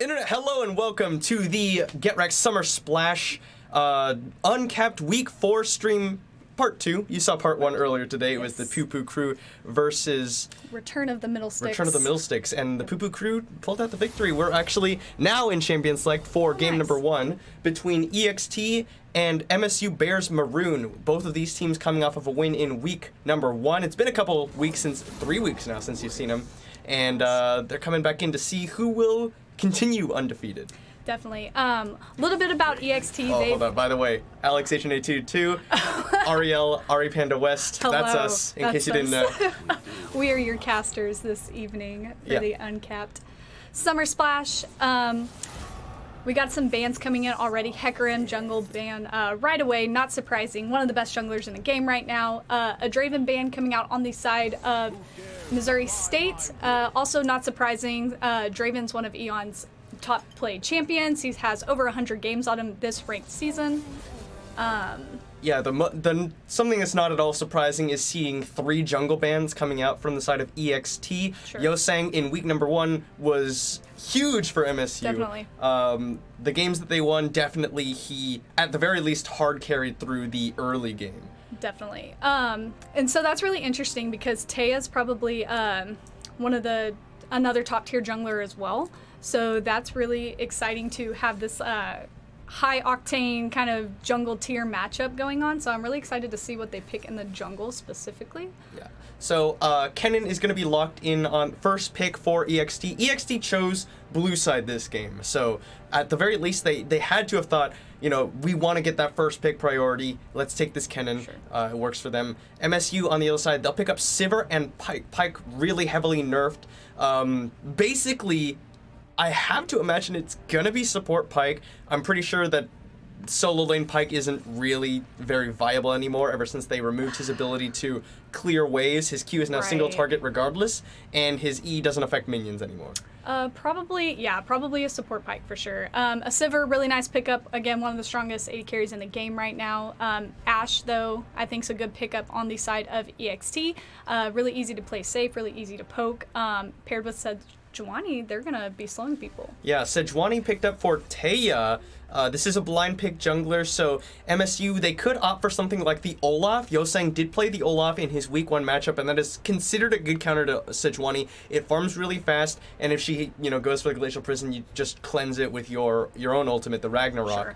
Internet, hello and welcome to the Get Wrecked Summer Splash Uncapped Week 4 stream part 2. You saw part 1 earlier today. It was the Poo Poo Crew versus Return of the Middle Sticks. Return of the Middle Sticks, and the Poo Poo Crew pulled out the victory. We're actually now in Champion Select for game number 1 between EXT and MSU Bears Maroon. Both of these teams coming off of a win in week number 1. It's been a couple weeks, 3 weeks now since you've seen them, and they're coming back in to see who will continue undefeated. Definitely. A little bit about EXT. Hold on. By the way, Alex HNA22, Ariel, Ari Panda West. Hello. That's us, in case you didn't know. We are your casters this evening for the Uncapped Summer Splash. We got some bans coming in already. Hecarim jungle ban right away, not surprising. One of the best junglers in the game right now. A Draven ban coming out on the side of Missouri State. Also not surprising. Draven's one of Eon's top played champions. He has over 100 games on him this ranked season. Yeah, the something that's not at all surprising is seeing 3 jungle bans coming out from the side of EXT. Sure. Yosang in week number 1 was huge for MSU. Definitely. The games that they won, definitely he, at the very least, hard carried through the early game. Definitely. And so that's really interesting because Taya's probably another top tier jungler as well. So that's really exciting to have this high octane kind of jungle tier matchup going on. So I'm really excited to see what they pick in the jungle specifically. Yeah. So Kennen is going to be locked in on first pick for EXT. EXT chose blue side this game. So at the very least, they had to have thought, we want to get that first pick priority. Let's take this Kennen. Sure. It works for them. MSU on the other side, they'll pick up Sivir and Pyke. Pyke really heavily nerfed. Basically, I have to imagine it's going to be support Pyke. I'm pretty sure that solo lane Pyke isn't really very viable anymore ever since they removed his ability to clear waves. His Q is now single target regardless, and his E doesn't affect minions anymore. Probably a support Pyke for sure. A Sivir, really nice pickup. Again, one of the strongest AD carries in the game right now. Ashe, though, I think is a good pickup on the side of EXT. Really easy to play safe, really easy to poke. Paired with Sejuani, they're going to be slowing people. Yeah, Sejuani picked up for Taya. This is a blind pick jungler, so MSU, they could opt for something like the Olaf. Yosang did play the Olaf in his week 1 matchup, and that is considered a good counter to Sejuani. It farms really fast, and if she, goes for the Glacial Prison, you just cleanse it with your own ultimate, the Ragnarok.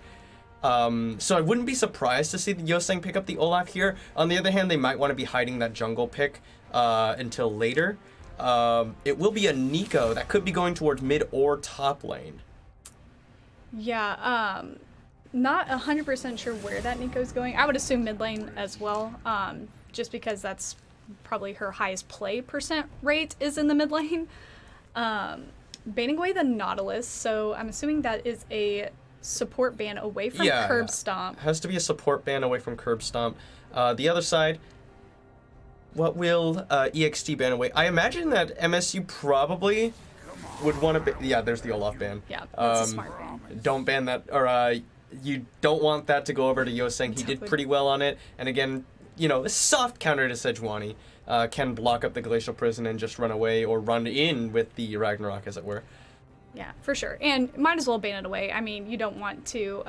Sure. So I wouldn't be surprised to see the Yosang pick up the Olaf here. On the other hand, they might want to be hiding that jungle pick until later. It will be a Nico that could be going towards mid or top lane. Yeah, not 100% sure where that Nico's going. I would assume mid lane as well, just because that's probably her highest play percent rate is in the mid lane. Banning away the Nautilus, so I'm assuming that is a support ban away from Curb Stomp. Has to be a support ban away from Curb Stomp. The other side, what will EXT ban away? I imagine that MSU probably would want to there's the Olaf ban. Yeah, that's a smart ban. Don't ban that, or you don't want that to go over to Yosang. He did pretty well on it, and again, a soft counter to Sejuani can block up the Glacial Prison and just run away or run in with the Ragnarok, as it were. Yeah, for sure, and might as well ban it away. I mean, you don't want to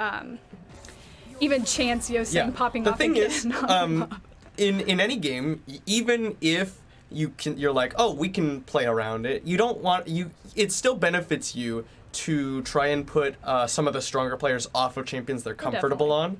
even chance Yosang popping off again. The thing is, in any game, even if you're like, oh, we can play around it. It still benefits you to try and put some of the stronger players off of champions they're comfortable on.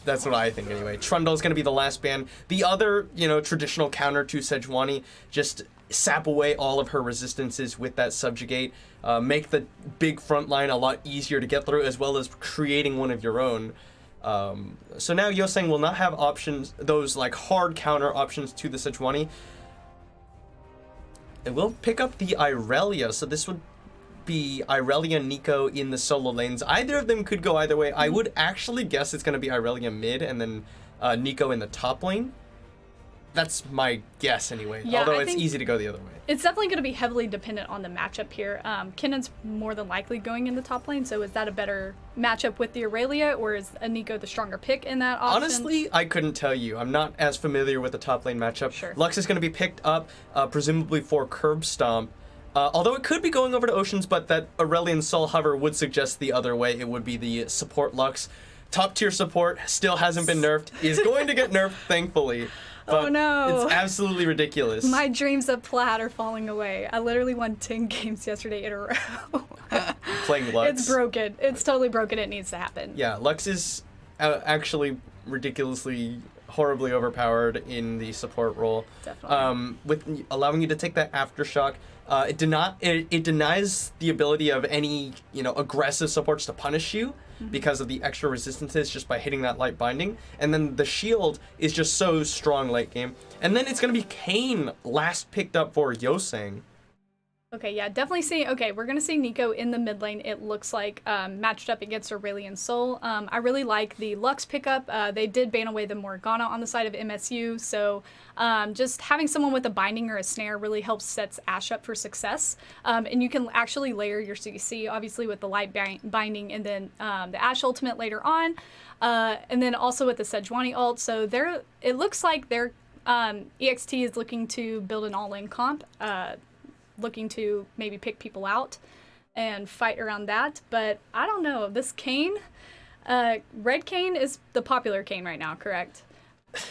That's what I think anyway. Trundle's going to be the last ban. The other, traditional counter to Sejuani, just sap away all of her resistances with that subjugate, make the big front line a lot easier to get through, as well as creating one of your own. So now Yosang will not have options, those like hard counter options to the Sejuani. It will pick up the Irelia, so this would be Irelia Nico in the solo lanes. Either of them could go either way. I would actually guess it's going to be Irelia mid and then Nico in the top lane. That's my guess anyway, although it's easy to go the other way. It's definitely going to be heavily dependent on the matchup here. Kennen's more than likely going in the top lane, so is that a better matchup with the Aurelia, or is a Nico the stronger pick in that option? Honestly, I couldn't tell you. I'm not as familiar with the top lane matchup. Sure. Lux is going to be picked up, presumably for Curb Stomp. Although it could be going over to Oceans, but that Aurelion Sol hover would suggest the other way. It would be the support Lux. Top tier support still hasn't been nerfed. Is going to get nerfed, thankfully. But Oh no. it's absolutely ridiculous. My dreams of Plaid are falling away. I literally won 10 games yesterday in a row. Playing Lux. It's broken. It's totally broken. It needs to happen. Yeah, Lux is actually ridiculously, horribly overpowered in the support role. Definitely. With allowing you to take that aftershock. It denies the ability of any aggressive supports to punish you because of the extra resistances just by hitting that light binding, and then the shield is just so strong late game, and then it's gonna be Kayn last picked up for Yosang. Okay, yeah, definitely see. Okay, we're gonna see Nico in the mid lane. It looks like matched up against Aurelion Sol. I really like the Lux pickup. They did ban away the Morgana on the side of MSU, so just having someone with a binding or a snare really helps sets Ashe up for success. And you can actually layer your CC, obviously with the light binding, and then the Ashe ultimate later on, and then also with the Sejuani ult. So it looks like their EXT is looking to build an all-in comp. Looking to maybe pick people out and fight around that, but I don't know. This Kayn, red Kayn is the popular Kayn right now, correct?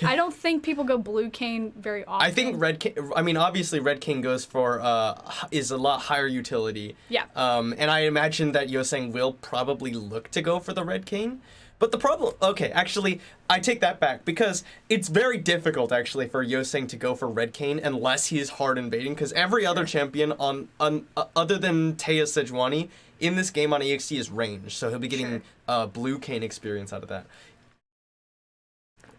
I don't think people go blue Kayn very often. I think red Kayn, I mean, obviously red Kayn goes for, is a lot higher utility. Yeah. And I imagine that Yosang will probably look to go for the red Kayn. But the problem, okay, actually, I take that back, because it's very difficult, actually, for Yosang to go for red Kayn unless he is hard invading, because every other champion other than Taya Sejuani in this game on EXT is range, so he'll be getting blue Kayn experience out of that.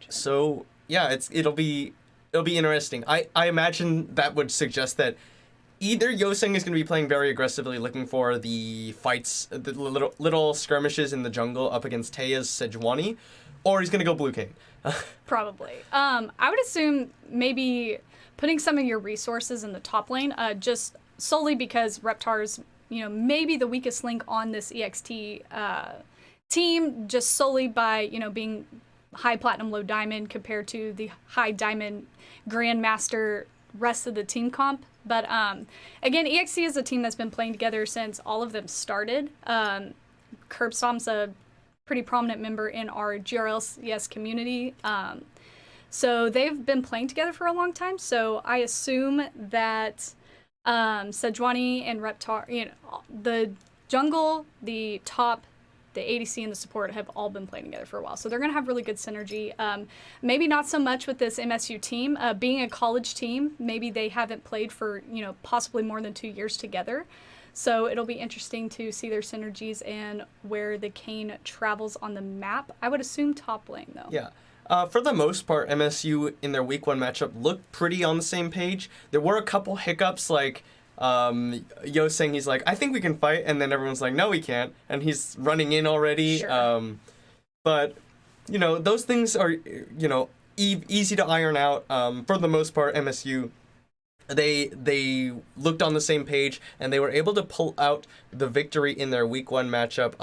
So, yeah, it'll be interesting. I imagine that would suggest that either Yosang is going to be playing very aggressively, looking for the fights, the little skirmishes in the jungle up against Taya's Sejuani, or he's going to go blue Kayn. Probably. I would assume maybe putting some of your resources in the top lane, just solely because Reptar's, maybe the weakest link on this EXT team, just solely by, being high platinum, low diamond compared to the high diamond grandmaster rest of the team comp. But again, EXT is a team that's been playing together since all of them started. Curbstomp's a pretty prominent member in our GRLCS community. So they've been playing together for a long time. So I assume that Sejuani and Reptar, the jungle, the top, the ADC and the support have all been playing together for a while. So they're going to have really good synergy. Maybe not so much with this MSU team. Being a college team, maybe they haven't played for, possibly more than 2 years together. So it'll be interesting to see their synergies and where the Kayn travels on the map. I would assume top lane, though. Yeah. For the most part, MSU in their week 1 matchup looked pretty on the same page. There were a couple hiccups, like Yosang, he's like, I think we can fight, and then everyone's like, no, we can't, and he's running in already. Sure. But those things are easy to iron out. For the most part, MSU, they looked on the same page, and they were able to pull out the victory in their week 1 matchup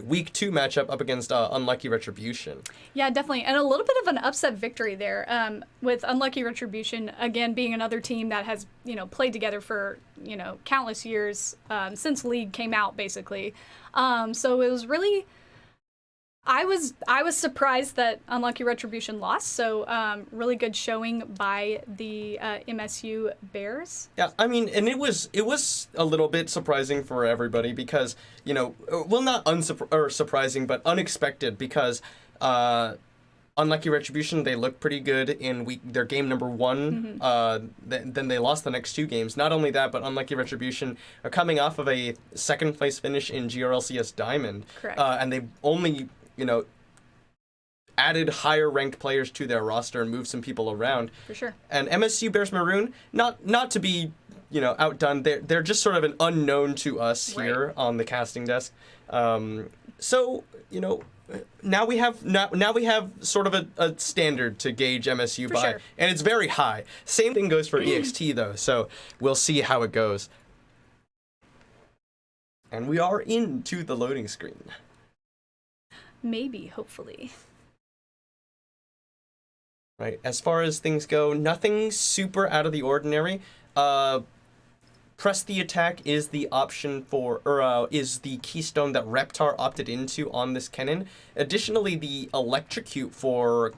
week 2 matchup up against Unlucky Retribution. Yeah, definitely. And a little bit of an upset victory there with Unlucky Retribution, again, being another team that has, played together for, countless years since League came out, basically. So it was really... I was surprised that Unlucky Retribution lost, so really good showing by the MSU Bears. Yeah, I mean, and it was a little bit surprising for everybody because, not surprising, but unexpected because Unlucky Retribution, they looked pretty good in their game number 1. Then they lost the next 2 games. Not only that, but Unlucky Retribution are coming off of a 2nd place finish in GRLCS Diamond. Correct. And they've only added higher ranked players to their roster and moved some people around. For sure. And MSU Bears Maroon, not to be, outdone, they're just sort of an unknown to us here on the casting desk. So, now we have sort of a standard to gauge MSU For by, sure. and it's very high. Same thing goes for EXT though, so we'll see how it goes. And we are into the loading screen. Maybe, hopefully. Right. As far as things go, nothing super out of the ordinary. Press the attack is the option for, is the keystone that Reptar opted into on this cannon. Additionally, the electrocute for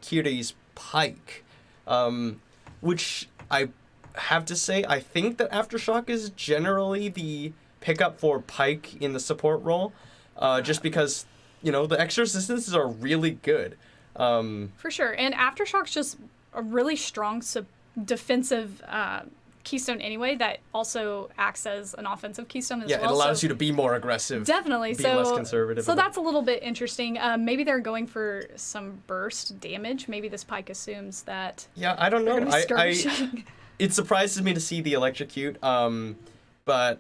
Kiri's pike, which I have to say, I think that Aftershock is generally the pickup for pike in the support role, just because, you know, the extra resistances are really good. For sure, and Aftershock's just a really strong defensive keystone anyway that also acts as an offensive keystone as well. Yeah, it allows you to be more aggressive. Definitely. Be less conservative. So that's a little bit interesting. Maybe they're going for some burst damage. Maybe this pike assumes that. Yeah, I don't know. It surprises me to see the electrocute, but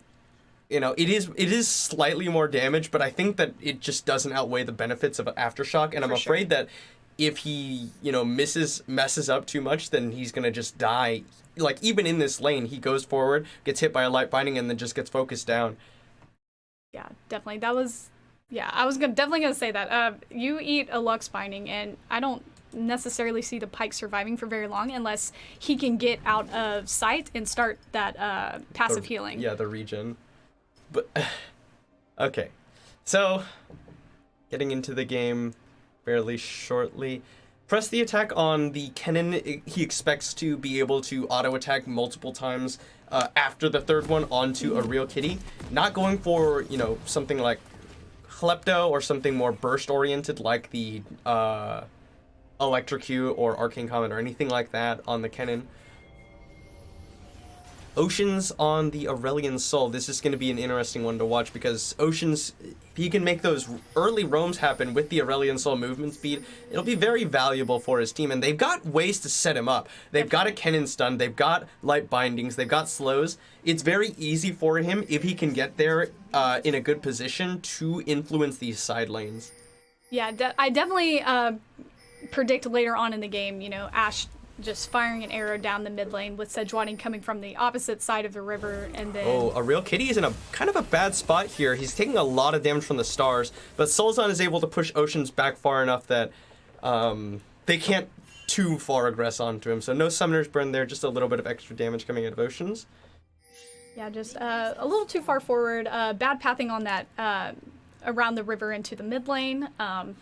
you know, it is slightly more damage, but I think that it just doesn't outweigh the benefits of Aftershock, and I'm afraid that if he, you know, messes up too much, then he's gonna just die. Like, even in this lane, he goes forward, gets hit by a light binding, and then just gets focused down. Yeah, definitely. That was, yeah, I was definitely gonna say that. You eat a Lux binding, and I don't necessarily see the pike surviving for very long unless he can get out of sight and start that passive healing. Yeah, the regen. But okay, so getting into the game fairly shortly. Press the attack on the cannon. He expects to be able to auto attack multiple times after the third one onto a real kitty. Not going for, you know, something like Klepto or something more burst oriented like the Electrocute or Arcane Comet or anything like that on the cannon. Oceans on the Aurelian Soul. This is going to be an interesting one to watch because Oceans, if he can make those early roams happen with the Aurelian Soul movement speed, it'll be very valuable for his team. And they've got ways to set him up. They've got a cannon stun, they've got light bindings, they've got slows. It's very easy for him, if he can get there in a good position, to influence these side lanes. Yeah, I definitely predict later on in the game, you know, Ashe just firing an arrow down the mid lane with Sejuani coming from the opposite side of the river, and then... Oh, a real kitty is in a kind of a bad spot here. He's taking a lot of damage from the stars, but Solzon is able to push Oceans back far enough that they can't too far aggress onto him. So no Summoner's Burn there, just a little bit of extra damage coming out of Oceans. Yeah, just a little too far forward. Bad pathing on that around the river into the mid lane.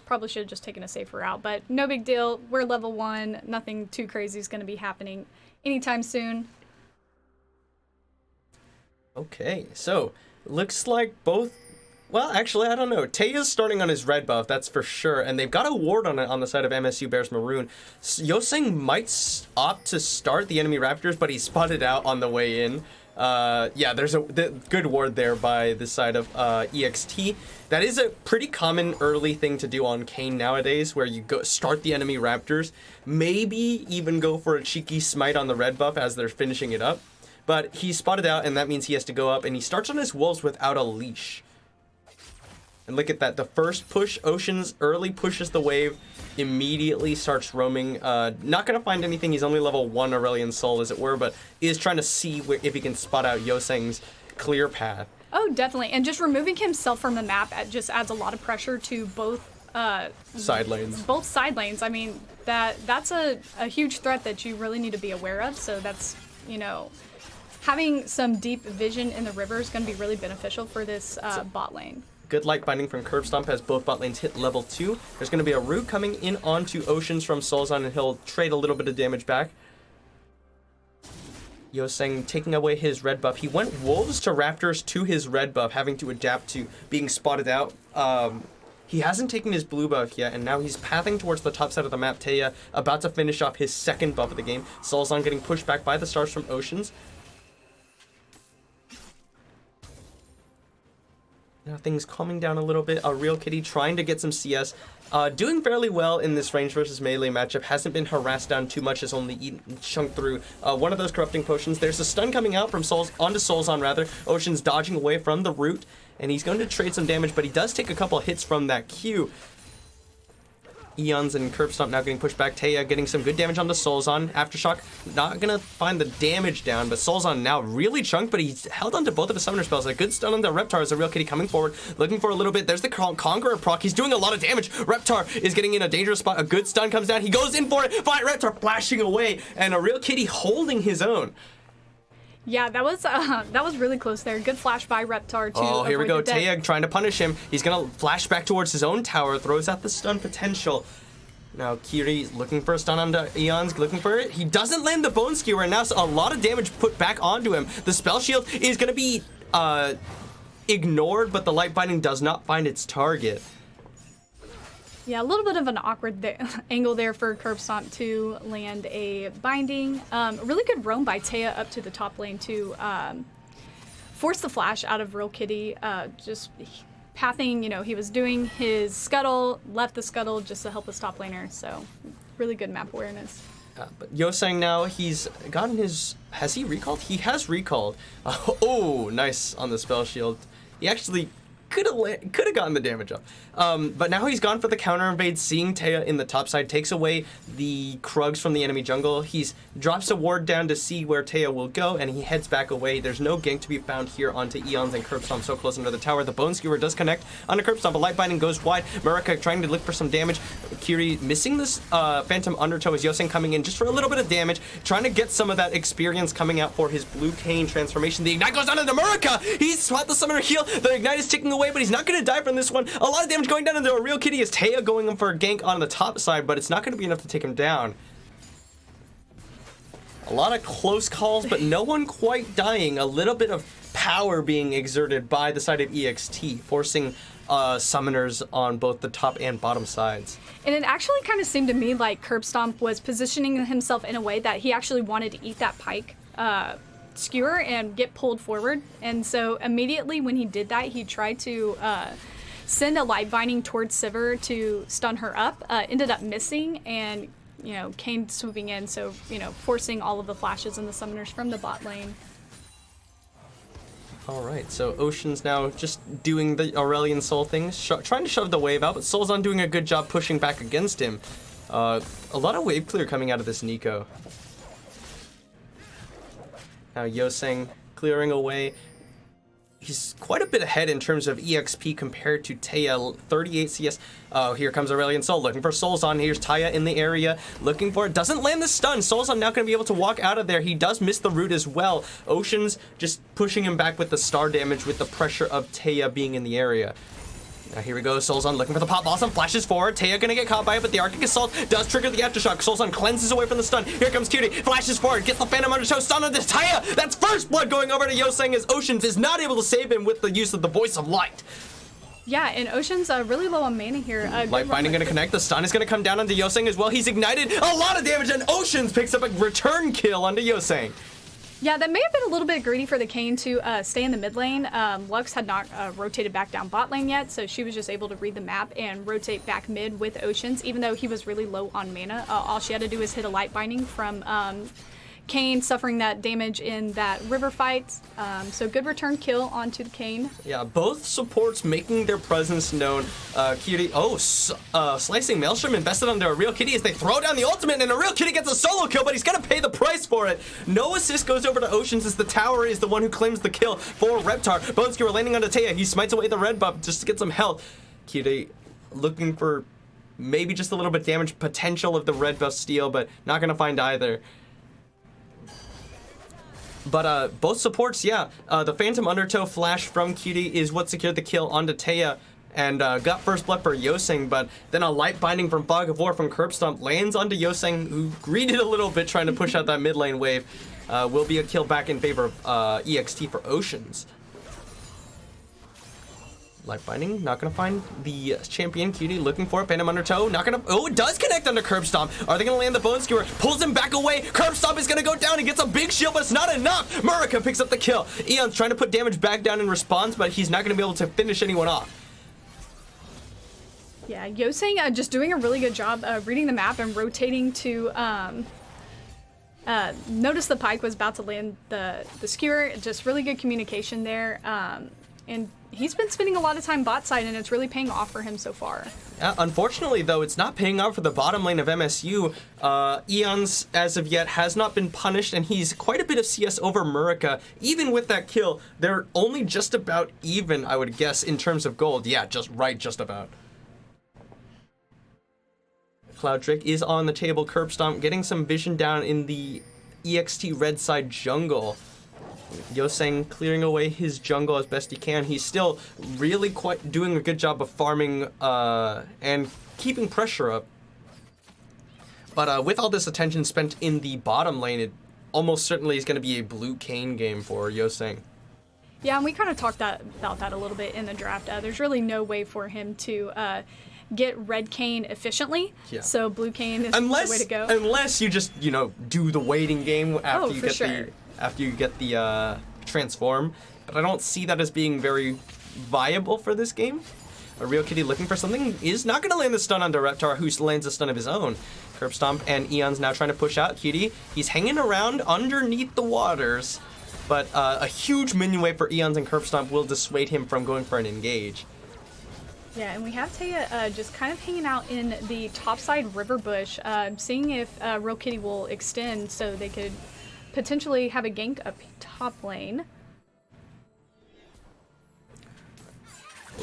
Probably should have just taken a safer route, but no big deal. We're level 1. Nothing too crazy is going to be happening anytime soon. Okay, so looks like both... Well, actually, I don't know. Teia's starting on his red buff, that's for sure, and they've got a ward on it on the side of MSU Bears Maroon. Yoseng might opt to start the enemy Raptors, but he's spotted out on the way in. Yeah, there's a good ward there by the side of EXT. That is a pretty common early thing to do on Kayn nowadays, where you go start the enemy Raptors, maybe even go for a cheeky smite on the red buff as they're finishing it up. But he's spotted out, and that means he has to go up, and he starts on his wolves without a leash. And look at that, the first push, Oceans early pushes the wave, immediately starts roaming. Not gonna find anything, he's only level 1 Aurelian Soul as it were, but is trying to see if he can spot out Yoseng's clear path. Oh, definitely, and just removing himself from the map just adds a lot of pressure to both side lanes. Both side lanes. I mean, that's a huge threat that you really need to be aware of, so that's, you know, having some deep vision in the river is gonna be really beneficial for this bot lane. Good light binding from Curb Stomp as both bot lanes hit level 2. There's going to be a root coming in onto Oceans from Solzon, and he'll trade a little bit of damage back. Yoseng taking away his red buff. He went Wolves to Raptors to his red buff, having to adapt to being spotted out. He hasn't taken his blue buff yet, and now he's pathing towards the top side of the map. Teia about to finish off his second buff of the game. Solzon getting pushed back by the stars from Oceans. Now things calming down a little bit. A real kitty trying to get some CS. Doing fairly well in this range versus melee matchup. Hasn't been harassed down too much. Has only chunked through one of those corrupting potions. There's a stun coming out from onto Solzon rather. Ocean's dodging away from the root, and he's going to trade some damage, but he does take a couple hits from that Q. Eons and Curb Stomp now getting pushed back. Teia getting some good damage on the Solzon. Aftershock not gonna find the damage down, but Solzon now really chunked, but he's held onto both of his summoner spells. A good stun on the Reptar as a real kitty coming forward, looking for a little bit. There's the Conqueror proc. He's doing a lot of damage. Reptar is getting in a dangerous spot. A good stun comes down. He goes in for it. Fight Reptar flashing away, and a real kitty holding his own. Yeah, that was really close there. Good flash by Reptar to Oh, here we avoid go. the death. Taya trying to punish him. He's going to flash back towards his own tower, throws out the stun potential. Now, Kiri looking for a stun onto Eon's, looking for it. He doesn't land the Bone Skewer, and now a lot of damage put back onto him. The Spell Shield is going to be ignored, but the Light Binding does not find its target. Yeah, a little bit of an awkward angle there for Curb Stomp to land a binding. Really good roam by Taya up to the top lane to force the flash out of Real Kitty. Just pathing, he was doing his scuttle, left the scuttle just to help the top laner. So really good map awareness. But Yosang now, he's gotten his... Has he recalled? He has recalled. Oh, nice on the Spell Shield. He actually could have gotten the damage up. But now he's gone for the counter invade, seeing Taya in the top side, takes away the Krugs from the enemy jungle. He's drops a ward down to see where Taya will go, and he heads back away. There's no gank to be found here onto Eons and Curb Stomp so close under the tower. The Bone Skewer does connect onto Curb Stomp, but Light Binding goes wide. Muraka trying to look for some damage. Kiri missing this Phantom Undertow as Yoseng coming in just for a little bit of damage, trying to get some of that experience coming out for his Blue Cane transformation. The Ignite goes down into Muraka! He's spot the Summoner heal. The Ignite is ticking away, but he's not going to die from this one. A lot of damage going down into a Real Kitty as Taya going in for a gank on the top side, but it's not going to be enough to take him down. A lot of close calls, but no one quite dying. A little bit of power being exerted by the side of EXT, forcing summoners on both the top and bottom sides. And it actually kind of seemed to me like Curb Stomp was positioning himself in a way that he actually wanted to eat that pike skewer and get pulled forward. And so immediately when he did that, he tried to send a Light Binding towards Sivir to stun her up, ended up missing, and Kane swooping in, so forcing all of the flashes and the summoners from the bot lane. All right, so Ocean's now just doing the Aurelion Soul thing, trying to shove the wave out, but Soul's doing a good job pushing back against him. A lot of wave clear coming out of this Nico. Now Yoseng clearing away. He's quite a bit ahead in terms of EXP compared to Taya, 38 CS. Oh, here comes Aurelion Soul looking for Soulzon. Here's Taya in the area looking for it. Doesn't land the stun. Soulzon now going to be able to walk out of there. He does miss the root as well. Ocean's just pushing him back with the star damage with the pressure of Taya being in the area. Now here we go, Soulzon looking for the pop blossom, flashes forward. Taya gonna get caught by it, but the Arctic Assault does trigger the aftershock. Soulzon cleanses away from the stun. Here comes Cutie, flashes forward, gets the Phantom Undertow, stun on this Taya. That's first blood going over to Yoseng as Oceans is not able to save him with the use of the Voice of Light. Yeah, and Ocean's really low on mana here. Light Binding gonna connect, the stun is gonna come down onto Yoseng as well. He's ignited, a lot of damage, and Oceans picks up a return kill onto Yoseng. Yeah, that may have been a little bit greedy for the Kane to stay in the mid lane. Lux had not rotated back down bot lane yet, so she was just able to read the map and rotate back mid with Oceans, even though he was really low on mana. All she had to do was hit a Light Binding from Kane suffering that damage in that river fight. So good return kill onto the Kane. Yeah, both supports making their presence known. Cutie, Slicing Maelstrom invested under a Real Kitty as they throw down the ultimate, and a Real Kitty gets a solo kill, but he's gonna pay the price for it. No assist goes over to Oceans as the tower is the one who claims the kill for Reptar. Bone Skewer landing onto Taya. He smites away the red buff just to get some health. Cutie looking for maybe just a little bit damage potential of the red buff steal, but not gonna find either. But both supports, yeah. The Phantom Undertow flash from Cutie is what secured the kill onto Taya and got first blood for Yoseng, but then a Light Binding from Fog of War from Curb Stomp lands onto Yoseng, who greeted a little bit trying to push out that mid lane wave. Will be a kill back in favor of EXT for Oceans. Light Binding, not gonna find the champion. Cutie looking for it. Phantom Undertow, not gonna. Oh, it does connect under Curb Stomp. Are they gonna land the Bone Skewer? Pulls him back away. Curb Stomp is gonna go down. He gets a big shield, but it's not enough. Muraka picks up the kill. Eon's trying to put damage back down in response, but he's not gonna be able to finish anyone off. Yeah, Yoseng just doing a really good job reading the map and rotating to notice the Pike was about to land the skewer. Just really good communication there. And he's been spending a lot of time bot side, and it's really paying off for him so far. Unfortunately, though, it's not paying off for the bottom lane of MSU. Eons, as of yet, has not been punished, and he's quite a bit of CS over Muraka. Even with that kill, they're only just about even, I would guess, in terms of gold. Yeah, just about. Cloud Drake is on the table. Curb Stomp getting some vision down in the EXT red side jungle. Yoseng clearing away his jungle as best he can. He's still really quite doing a good job of farming and keeping pressure up. But with all this attention spent in the bottom lane, it almost certainly is going to be a blue Kayn game for Yoseng. Yeah, and we kind of talked about that a little bit in the draft. There's really no way for him to get red Kayn efficiently. Yeah. So blue Kayn is the way to go. Unless you just, do the waiting game after you get the transform. But I don't see that as being very viable for this game. A Real Kitty looking for something is not going to land the stun onto Reptar, who lands a stun of his own. Curb Stomp and Eon's now trying to push out Kitty. He's hanging around underneath the waters. But a huge minion wave for Eons and Curb Stomp will dissuade him from going for an engage. Yeah, and we have Taya just kind of hanging out in the topside river bush, seeing if Real Kitty will extend so they could potentially have a gank up top lane.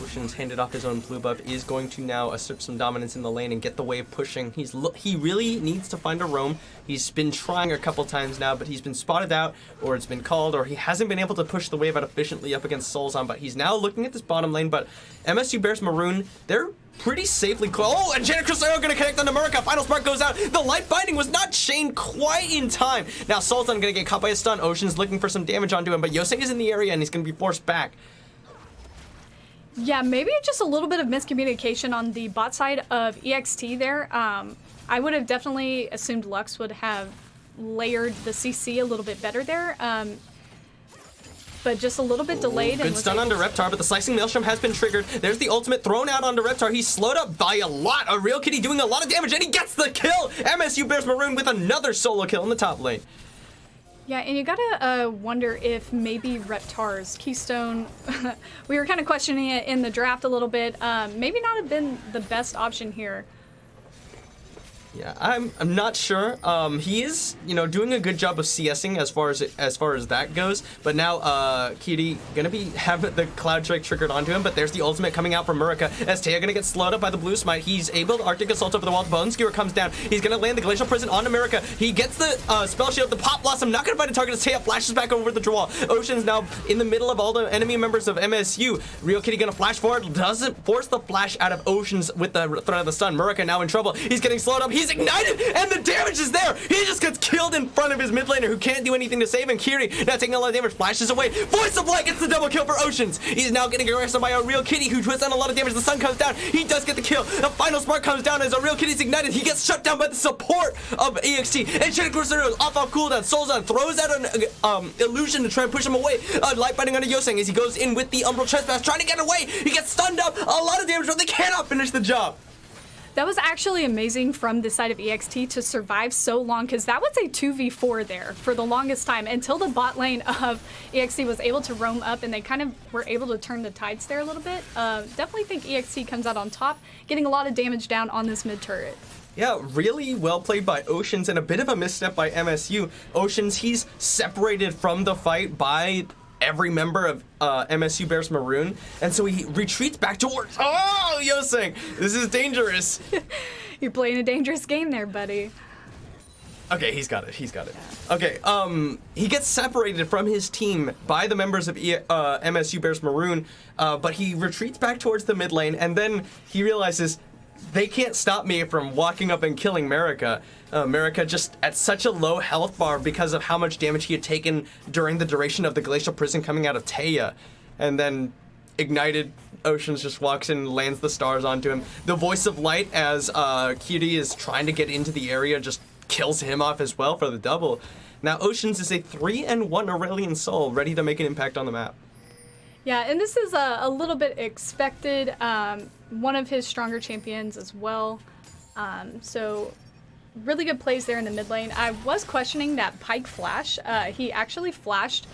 Ocean's handed off his own blue buff, is going to now assert some dominance in the lane and get the wave pushing. He really needs to find a roam. He's been trying a couple times now, but he's been spotted out, or it's been called, or he hasn't been able to push the wave out efficiently up against Solzon, but he's now looking at this bottom lane, but MSU Bears Maroon, they're pretty safely close. Oh, and Janet Crusader going to connect on America. Final Spark goes out. The light binding was not chained quite in time. Now Solzon going to get caught by a stun. Ocean's looking for some damage onto him, but Yoseng is in the area and he's going to be forced back. Yeah, maybe just a little bit of miscommunication on the bot side of EXT there. I would have definitely assumed Lux would have layered the CC a little bit better there. But just a little bit delayed. Good stun onto Reptar, but the Slicing Maelstrom has been triggered. There's the ultimate thrown out onto Reptar. He's slowed up by a lot. A Real Kitty doing a lot of damage, and he gets the kill! MSU Bears Maroon with another solo kill in the top lane. Yeah, and you gotta wonder if maybe Reptar's Keystone, we were kind of questioning it in the draft a little bit, maybe not have been the best option here. Yeah, I'm not sure. He is, doing a good job of CSing as far as that goes. But now, Kitty gonna have the Cloud Strike triggered onto him. But there's the ultimate coming out from Murica. As Taya gonna get slowed up by the Blue Smite. He's able to Arctic Assault over the wall. Bone Skewer comes down. He's gonna land the Glacial Prison onto Murica. He gets the Spell Shield, the Pop Blossom. Not gonna find a target as Taya flashes back over the wall. Ocean's now in the middle of all the enemy members of MSU. Real Kitty gonna flash forward. Doesn't force the flash out of Ocean's with the threat of the stun. Murica now in trouble. He's getting slowed up. He's ignited, and the damage is there. He just gets killed in front of his mid laner who can't do anything to save him. Kiri now taking a lot of damage, flashes away. Voice of Light gets the double kill for Oceans. He's now getting arrested by a Real Kitty who twists on a lot of damage. The sun comes down. He does get the kill. The final spark comes down as a Real Kitty's ignited. He gets shut down by the support of EXT. And Janet Crusader is off cooldown. Solzon throws out an illusion to try and push him away. Light binding onto Yoseng as he goes in with the Umbral Trespass, trying to get away. He gets stunned up. A lot of damage, but they cannot finish the job. That was actually amazing from the side of EXT to survive so long, because that was a 2v4 there for the longest time until the bot lane of EXT was able to roam up and they kind of were able to turn the tides there a little bit. Definitely think EXT comes out on top, getting a lot of damage down on this mid turret. Yeah, really well played by Oceans and a bit of a misstep by MSU. Oceans, he's separated from the fight by every member of MSU Bears Maroon, and so he retreats back towards Yoseng. This is dangerous. You're playing a dangerous game there, buddy. Okay, he's got it. Yeah. Okay, he gets separated from his team by the members of MSU Bears Maroon, but he retreats back towards the mid lane, and then he realizes they can't stop me from walking up and killing Merica. Merica just at such a low health bar because of how much damage he had taken during the duration of the Glacial Prison coming out of Taya. And then ignited, Oceans just walks in and lands the stars onto him. The Voice of Light, as Cutie is trying to get into the area, just kills him off as well for the double. Now Oceans is a 3-1 Aurelion Soul, ready to make an impact on the map. Yeah, and this is a little bit expected. One of his stronger champions as well. So really good plays there in the mid lane. I was questioning that Pike flash. He actually flashed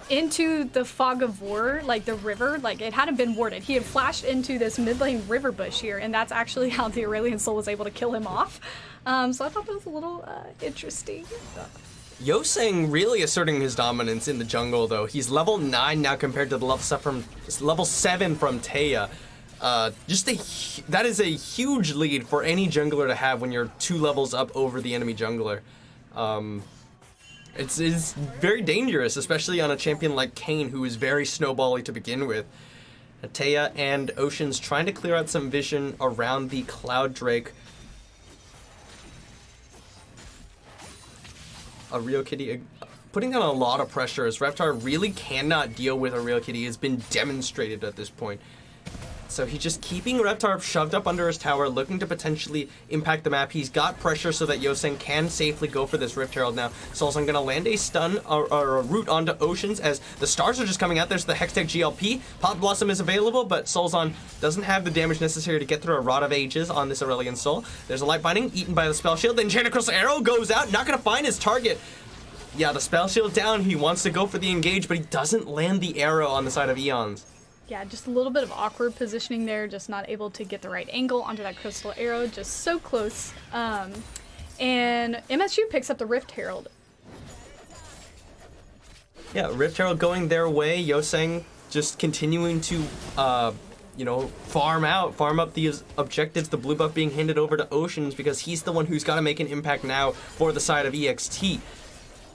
into the Fog of War, like the river, like it hadn't been warded. He had flashed into this mid lane river bush here, and that's actually how the Aurelion Soul was able to kill him off. So I thought that was a little interesting. Yoseng really asserting his dominance in the jungle, though. He's level 9 now compared to the level 7 from Taya. That is a huge lead for any jungler to have when you're 2 levels up over the enemy jungler. It's very dangerous, especially on a champion like Kayn, who is very snowbally to begin with. Atea and Oceans trying to clear out some vision around the Cloud Drake. A Real Kitty putting down a lot of pressure as Reptar really cannot deal with a Real Kitty. Has been demonstrated at this point. So he's just keeping Reptar shoved up under his tower, looking to potentially impact the map. He's got pressure so that Yoseng can safely go for this Rift Herald now. Solzon gonna land a stun or a root onto Oceans as the stars are just coming out. There's the Hextech GLP. Pot Blossom is available, but Solzon doesn't have the damage necessary to get through a Rod of Ages on this Aurelion Soul. There's a Light Binding, eaten by the Spell Shield. Then Enchanted Arrow goes out, not gonna find his target. Yeah, the Spell Shield down. He wants to go for the engage, but he doesn't land the arrow on the side of Eons. Yeah, just a little bit of awkward positioning there, just not able to get the right angle onto that crystal arrow, just so close. And MSU picks up the Rift Herald. Yeah, Rift Herald going their way. Yoseng just continuing to, farm up these objectives. The blue buff being handed over to Oceans because he's the one who's got to make an impact now for the side of EXT.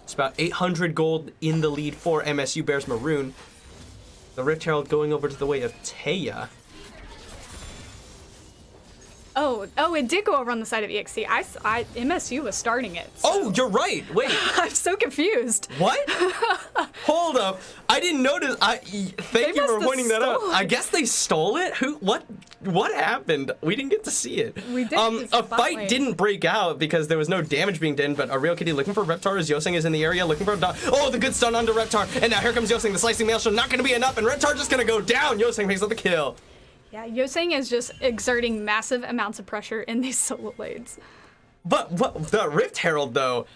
It's about 800 gold in the lead for MSU Bears Maroon. The Rift Herald going over to the way of Taya. Oh, it did go over on the side of EXT. MSU was starting it. So. Oh, you're right. Wait. I'm so confused. What? Hold up. I didn't notice. Thank you for pointing that out. I guess they stole it? What happened? We didn't get to see it. We did. A fight didn't break out because there was no damage being done, but a Real Kitty looking for Reptar as Yoseng is in the area looking for a dot. Oh, the good stun onto Reptar. And now here comes Yoseng. The slicing maelstrom not going to be enough, and Reptar just going to go down. Yoseng picks up the kill. Yeah, Yoseng is just exerting massive amounts of pressure in these solo lanes. But the Rift Herald, though,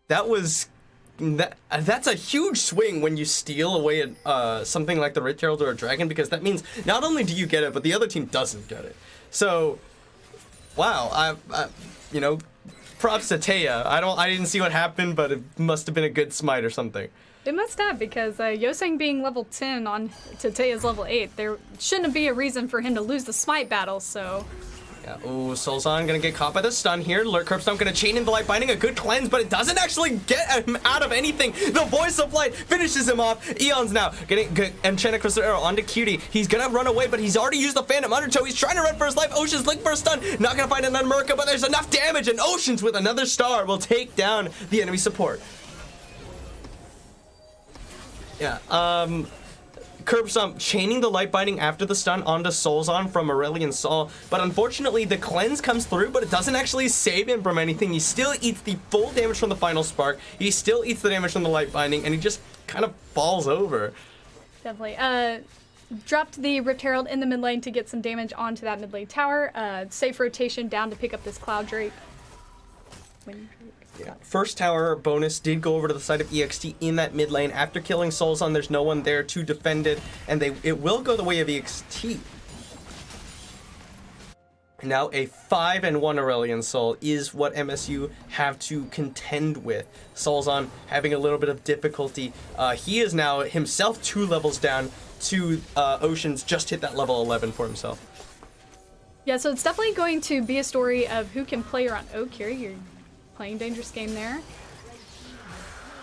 that's a huge swing when you steal away something like the Rift Herald or a dragon, because that means not only do you get it, but the other team doesn't get it. So, wow, props to Taya. I didn't see what happened, but it must have been a good smite or something. It must have, because Yoseng being level 10 on to Taya's level 8, there shouldn't be a reason for him to lose the smite battle, so... Yeah, ooh, Solzon gonna get caught by the stun here. Curb Stomp gonna chain in the Light Binding, a good cleanse, but it doesn't actually get him out of anything. The Voice of Light finishes him off. Eons now getting Enchanted Crystal Arrow onto Cutie. He's gonna run away, but he's already used the Phantom Undertow. He's trying to run for his life. Ocean's looking for a stun. Not gonna find another Murka, but there's enough damage, and Oceans with another star will take down the enemy support. Yeah, Curb Stomp chaining the Light Binding after the stun onto Solzon from Aurelion Sol, but unfortunately the cleanse comes through, but it doesn't actually save him from anything. He still eats the full damage from the final spark, he still eats the damage from the Light Binding, and he just kind of falls over. Definitely. Dropped the Rift Herald in the mid lane to get some damage onto that mid lane tower. Safe rotation down to pick up this Cloud Drake. Yeah. First tower bonus did go over to the side of EXT in that mid lane. After killing Solzon, there's no one there to defend it, and it will go the way of EXT. Now a 5-1 Aurelion Sol is what MSU have to contend with. Solzon having a little bit of difficulty. He is now himself 2 levels down to Oceans, just hit that level 11 for himself. Yeah, so it's definitely going to be a story of who can play around. Oh, Kiri, you're playing dangerous game there.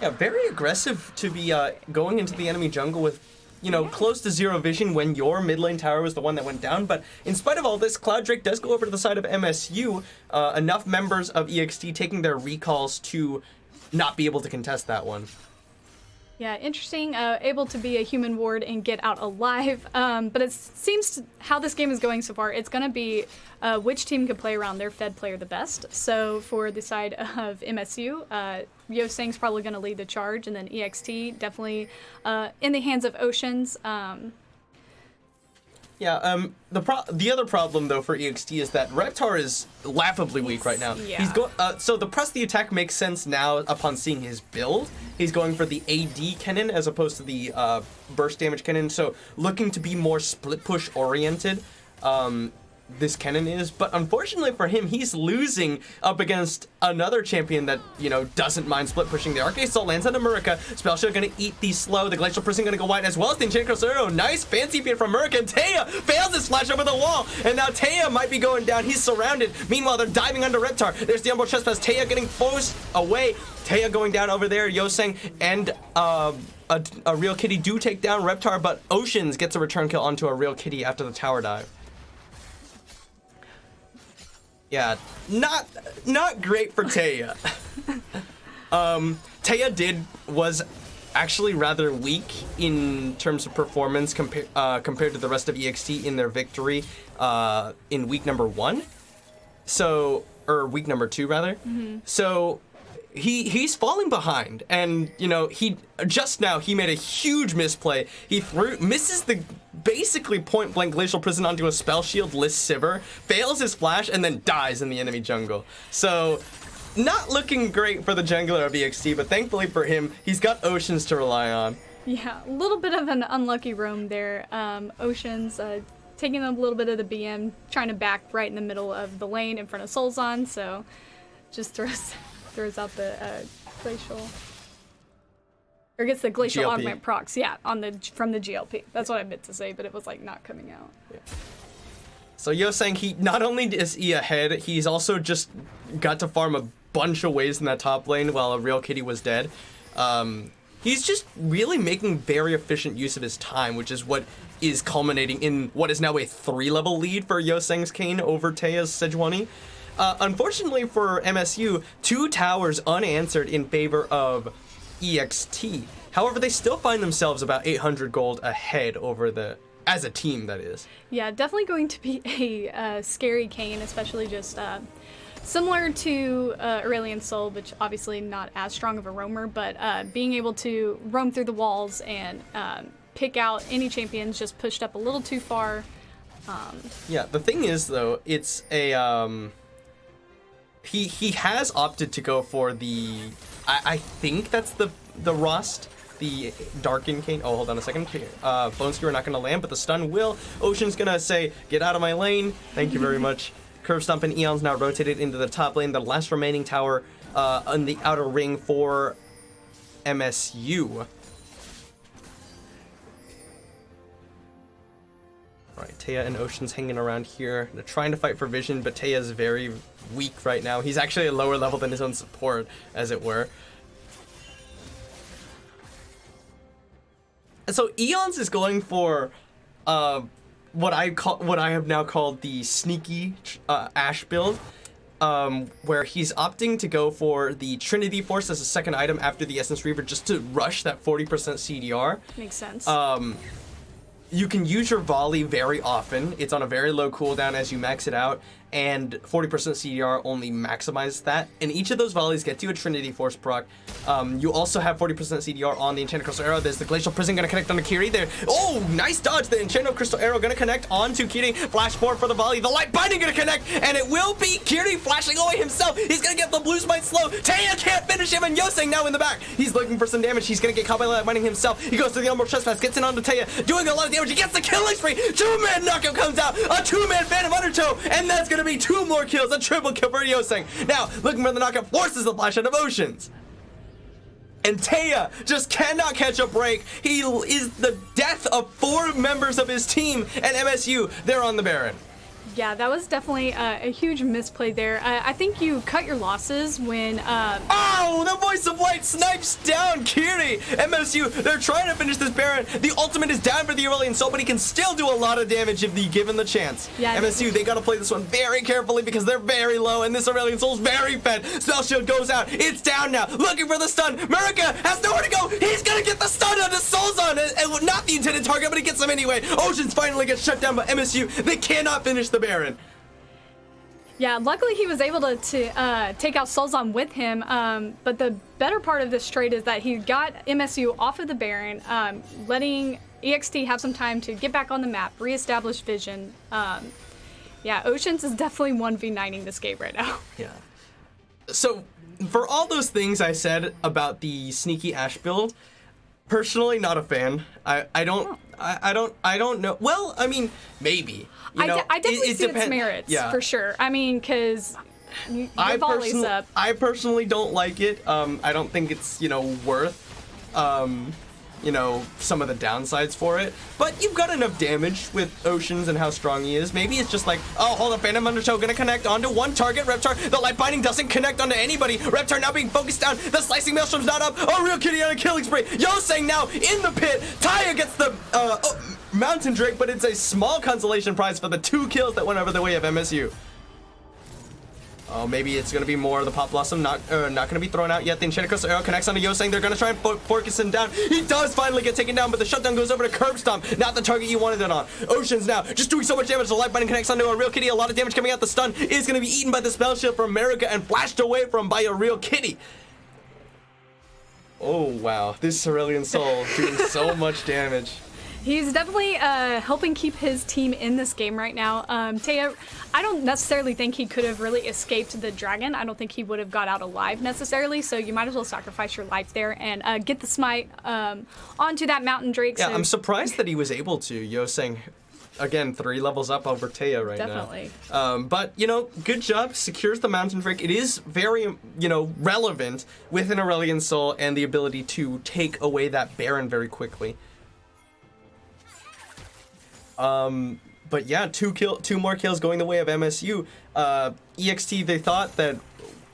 Yeah, very aggressive to be going into the enemy jungle with, close to zero vision when your mid lane tower was the one that went down. But in spite of all this, Cloud Drake does go over to the side of MSU. Enough members of EXT taking their recalls to not be able to contest that one. Yeah, interesting. Able to be a human ward and get out alive. But it seems how this game is going so far, it's going to be which team can play around their Fed player the best. So for the side of MSU, Yoseng's probably going to lead the charge, and then EXT definitely in the hands of Oceans. Yeah, the other problem, though, for EXT is that Reptar is laughably weak right now. Yeah. So the press the attack makes sense now upon seeing his build. He's going for the AD cannon as opposed to the burst damage cannon, so looking to be more split push oriented. this Kennen is, but unfortunately for him, he's losing up against another champion that, you know, doesn't mind split pushing. The Arcade Soul lands onto Murica. Spell Shield gonna eat the slow. The Glacial Prison gonna go wide, as well as the Enchanted Crosero. Nice fancy feed from Murica, and Taya fails his flash over the wall, and now Taya might be going down. He's surrounded. Meanwhile, they're diving under Reptar. There's the Umbral Trespass. Taya getting forced away. Taya going down over there. Yoseng and a Real Kitty do take down Reptar, but Oceans gets a return kill onto a Real Kitty after the tower dive. Yeah, not great for Taya. Taya was actually rather weak in terms of performance compared to the rest of EXT in their victory in week number 1. So, or week number 2 rather. So he's falling behind, and you know, he made a huge misplay. He misses the basically point blank Glacial Prison onto a Spell Shield list Sivir, fails his flash, and then dies in the enemy jungle. So not looking great for the jungler of EXT, but thankfully for him, he's got Oceans to rely on. Yeah, a little bit of an unlucky roam there. Oceans taking a little bit of the BM, trying to back right in the middle of the lane in front of Soulzon, so just throws out the glacial, or gets the glacial GLP. augment procs, yeah, from the GLP. That's what I meant to say, but it was like not coming out. Yeah. So Yoseng, he not only is he ahead, he's also just got to farm a bunch of waves in that top lane while a Real Kitty was dead. He's just really making very efficient use of his time, which is what is culminating in what is now a 3-level lead for Yoseng's Kayn over Taya's Sejuani. Unfortunately for MSU, 2 towers unanswered in favor of EXT. However, they still find themselves about 800 gold ahead as a team, that is. Yeah, definitely going to be a scary Kayn, especially just similar to Aurelion Sol, which obviously not as strong of a roamer, but being able to roam through the walls and pick out any champions just pushed up a little too far. Yeah, the thing is, though, it's a... He has opted to go for the... I think that's the Rust, the Darken Kayn. Oh, hold on a second. Bone Skewer not going to land, but the stun will. Ocean's going to say, get out of my lane. Thank you very much. Curve Stomp and Eon's now rotated into the top lane. The last remaining tower on the outer ring for MSU. Alright, Taya and Ocean's hanging around here. They're trying to fight for vision, but Taya's very weak right now. He's actually a lower level than his own support, as it were. And so Eons is going for what I have now called the sneaky Ashe build, where he's opting to go for the Trinity Force as a second item after the Essence Reaver, just to rush that 40% CDR. Makes sense. You can use your volley very often. It's on a very low cooldown as you max it out, and 40% CDR only maximizes that. And each of those volleys gets you a Trinity Force proc. You also have 40% CDR on the Enchanted Crystal Arrow. There's the Glacial Prison gonna connect onto Kiri there. Oh, nice dodge. The Enchanted Crystal Arrow gonna connect onto Kiri. Flash forward for the volley. The Light Binding gonna connect, and it will be Kiri flashing away himself. He's gonna get the Blue Smite slow. Taya can't finish him, and Yoseng now in the back. He's looking for some damage. He's gonna get caught by Light Binding himself. He goes to the Umbral Trespass, gets in onto Taya, doing a lot of damage. He gets the killing spree. 2-man knockout comes out. A 2-man Phantom Undertow, and that's gonna be 2 more kills. A triple kill for Yoseng. Now, looking for the knockout, forces the flash out of Oceans. And Taya just cannot catch a break. He is the death of 4 members of his team, and MSU, they're on the Baron. Yeah, that was definitely a huge misplay there. I think you cut your losses when... Oh, the Voice of Light snipes down Kiri! MSU, they're trying to finish this Baron. The ultimate is down for the Aurelion Sol, but he can still do a lot of damage if you give him the chance. Yeah, MSU, they gotta play this one very carefully because they're very low, and this Aurelion Sol's very fed. Spell Shield goes out. It's down now. Looking for the stun. Murica has nowhere to go. He's gonna get the stun on the Soulzon, and not the intended target, but he gets him anyway. Oceans finally gets shut down by MSU. They cannot finish the Baron. Yeah, luckily he was able to take out Soulzon with him, but the better part of this trade is that he got MSU off of the Baron, letting EXT have some time to get back on the map, reestablish vision. Yeah, Oceans is definitely 1v9ing this game right now. Yeah. So, for all those things I said about the sneaky Ashe build, personally not a fan. I I don't know. Well, I mean, maybe. You know, I definitely see its merits, for sure. I mean, because your volley's up. I personally don't like it. I don't think it's, worth, some of the downsides for it. But you've got enough damage with Oceans and how strong he is. Maybe it's just like, oh, hold up, Phantom Undertow gonna connect onto one target. Reptar, the light binding doesn't connect onto anybody. Reptar now being focused down. The slicing maelstrom's not up. Oh, Real Kitty on a killing spree. Yosang now in the pit. Taya gets the Mountain Drake, but it's a small consolation prize for the 2 kills that went over the way of MSU. Oh, maybe it's going to be more of the Pop Blossom, not going to be thrown out yet. The Enchanted Crystal Arrow connects onto Yosang. They're going to try and focus him down. He does finally get taken down, but the shutdown goes over to Curb Stomp, not the target you wanted it on. Oceans now just doing so much damage. The Light Binding connects onto a Real Kitty. A lot of damage coming out. The stun is going to be eaten by the Spell Shield from America and flashed away from by a Real Kitty. Oh, wow. This Cerulean Soul doing so much damage. He's definitely helping keep his team in this game right now. Taya, I don't necessarily think he could have really escaped the dragon. I don't think he would have got out alive necessarily, so you might as well sacrifice your life there and get the smite onto that Mountain Drake. Yeah, so I'm surprised that he was able to. Yosang, again, 3 levels up over Taya right Definitely. now. But, good job. Secures the Mountain Drake. It is very, relevant with an Aurelian Soul and the ability to take away that Baron very quickly. But yeah, 2 more kills going the way of MSU. EXT, they thought that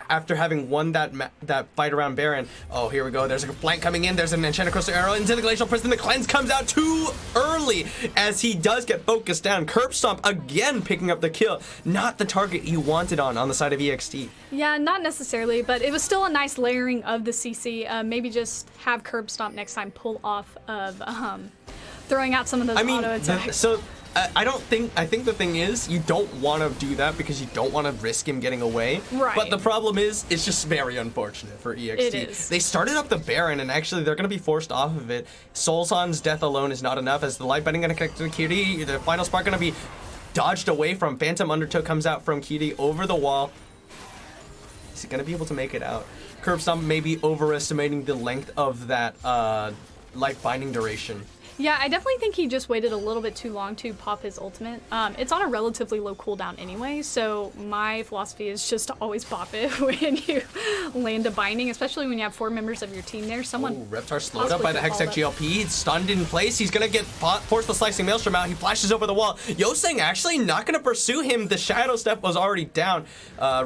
after having won that fight around Baron, oh, here we go. There's a flank coming in. There's an Enchanted Crystal Arrow into the Glacial Prison. The cleanse comes out too early as he does get focused down. Curb Stomp again picking up the kill. Not the target you wanted on the side of EXT. Yeah, not necessarily, but it was still a nice layering of the CC. Maybe just have Curb Stomp next time pull off of throwing out some of those auto attacks. I think the thing is, you don't want to do that because you don't want to risk him getting away. Right. But the problem is, it's just very unfortunate for EXT. It is. They started up the Baron, and actually they're going to be forced off of it. Solzon's death alone is not enough, as the Light Binding going to connect to Kitty. The final spark going to be dodged away from. Phantom Undertow comes out from Kitty over the wall. Is he going to be able to make it out? Curb Stomp may be overestimating the length of that Light Binding duration. Yeah, I definitely think he just waited a little bit too long to pop his ultimate. It's on a relatively low cooldown anyway, so my philosophy is just to always pop it when you land a binding, especially when you have 4 members of your team there. Reptar slowed up by the Hextech GLP. He's stunned in place. He's going to get forced the Slicing Maelstrom out. He flashes over the wall. Yosang actually not going to pursue him. The Shadow Step was already down.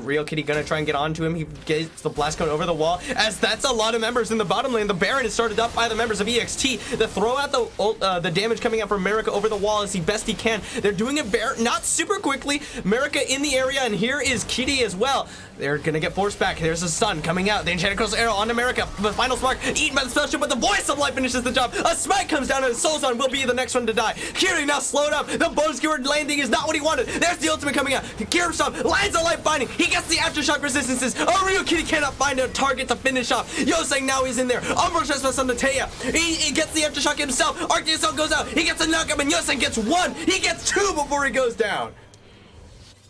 Real Kitty going to try and get onto him. He gets the Blast Cone over the wall, as that's a lot of members in the bottom lane. The Baron is started up by the members of EXT. The throw out the damage coming out from America over the wall as he best he can. They're doing it not super quickly. America in the area, and here is Kitty as well. They're gonna get forced back. There's a stun coming out. The Enchanted Crystal Arrow on America. The final spark eaten by the spell shield, but the Voice of Light finishes the job. A smite comes down, and Solzon will be the next one to die. Kitty now slowed up. The Bone Skewered landing is not what he wanted. There's the ultimate coming out. Curb Stomp lands a Light Binding. He gets the Aftershock resistances. A Real Kitty cannot find a target to finish off. Yosang now is in there. Umbral Trespass on the Taya. He gets the Aftershock himself. Arctic goes out. He gets a knockup, and Yosang gets 1. He gets 2 before he goes down.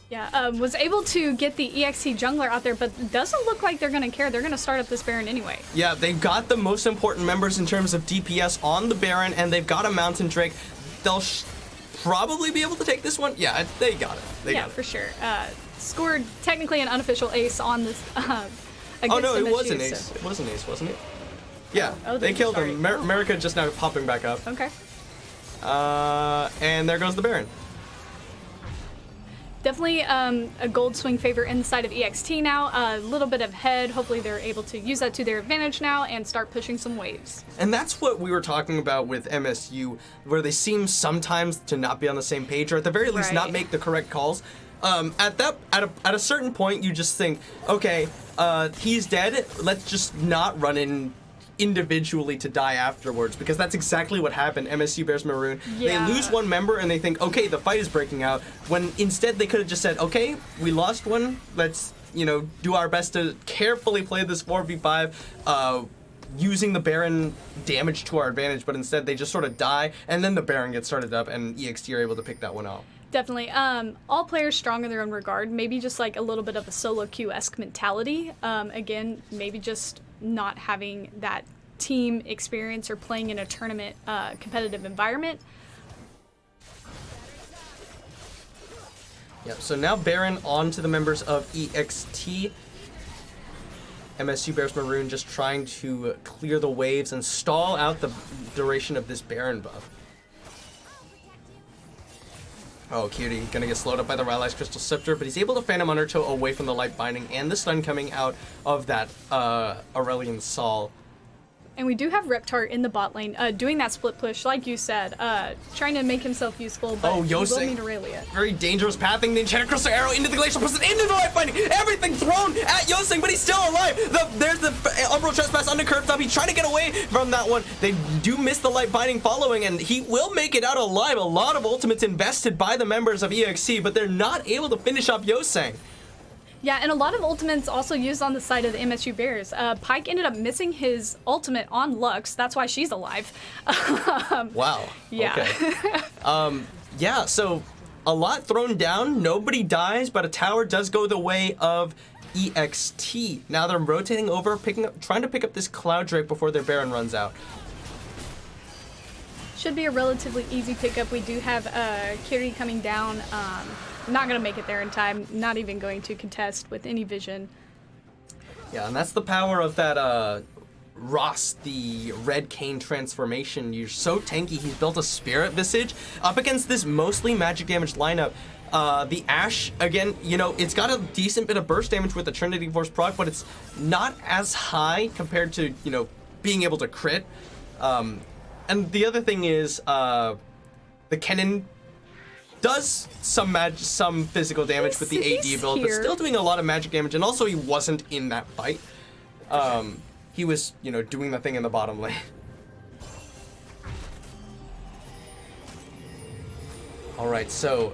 Yeah, was able to get the EXT jungler out there, but doesn't look like they're going to care. They're going to start up this Baron anyway. Yeah, they've got the most important members in terms of DPS on the Baron, and they've got a Mountain Drake. They'll probably be able to take this one. Yeah, they got it. They got it. For sure. Scored technically an unofficial ace on this. Oh no, it was an ace. It was an ace, wasn't it? Yeah, they killed him. America just now popping back up. Okay. And there goes the Baron. Definitely a gold swing favor inside of EXT now. A little bit of head. Hopefully they're able to use that to their advantage now and start pushing some waves. And that's what we were talking about with MSU, where they seem sometimes to not be on the same page, or at the very least not make the correct calls. At a certain point, you just think, okay, he's dead. Let's just not run in individually to die afterwards, because that's exactly what happened. MSU Bears Maroon. Yeah. They lose one member and they think, okay, the fight is breaking out, when instead they could have just said, okay, we lost one, let's do our best to carefully play this 4v5 using the Baron damage to our advantage, but instead they just sort of die, and then the Baron gets started up and EXT are able to pick that one off. Definitely. All players strong in their own regard. Maybe just like a little bit of a solo queue-esque mentality. Again, maybe just not having that team experience or playing in a tournament competitive environment. Yep, so now Baron on to the members of EXT. MSU Bears Maroon just trying to clear the waves and stall out the duration of this Baron buff. Oh, Cutie gonna get slowed up by the Rylai's Crystal Scepter, but he's able to Phantom Undertow away from the Light Binding and the stun coming out of that Aurelion Sol. And we do have Reptar in the bot lane, doing that split push, like you said, trying to make himself useful, but he will need Aurelia. Very dangerous pathing, the Enchanted Crystal Arrow into the Glacial Prison, into the Light Binding, everything thrown at Yoseng, but he's still alive. There's the Umbral Trespass under Curve Top. He's trying to get away from that one. They do miss the Light Binding following, and he will make it out alive. A lot of ultimates invested by the members of EXT, but they're not able to finish off Yoseng. Yeah, and a lot of ultimates also used on the side of the MSU Bears. Pyke ended up missing his ultimate on Lux. That's why she's alive. Wow. Yeah. Okay. Yeah, so a lot thrown down. Nobody dies, but a tower does go the way of EXT. Now they're rotating over, trying to pick up this Cloud Drake before their Baron runs out. Should be a relatively easy pickup. We do have Kiri coming down. Not going to make it there in time. Not even going to contest with any vision. Yeah, and that's the power of that Ross, the Red Cane transformation. You're so tanky. He's built a Spirit Visage up against this mostly magic damage lineup. The Ashe, again, you know, it's got a decent bit of burst damage with the Trinity Force proc, but it's not as high compared to, you know, being able to crit. And the other thing is, the Kennen does some physical damage with the AD build, but still doing a lot of magic damage. And also, he wasn't in that fight. He was, you know, doing the thing in the bottom lane. All right, so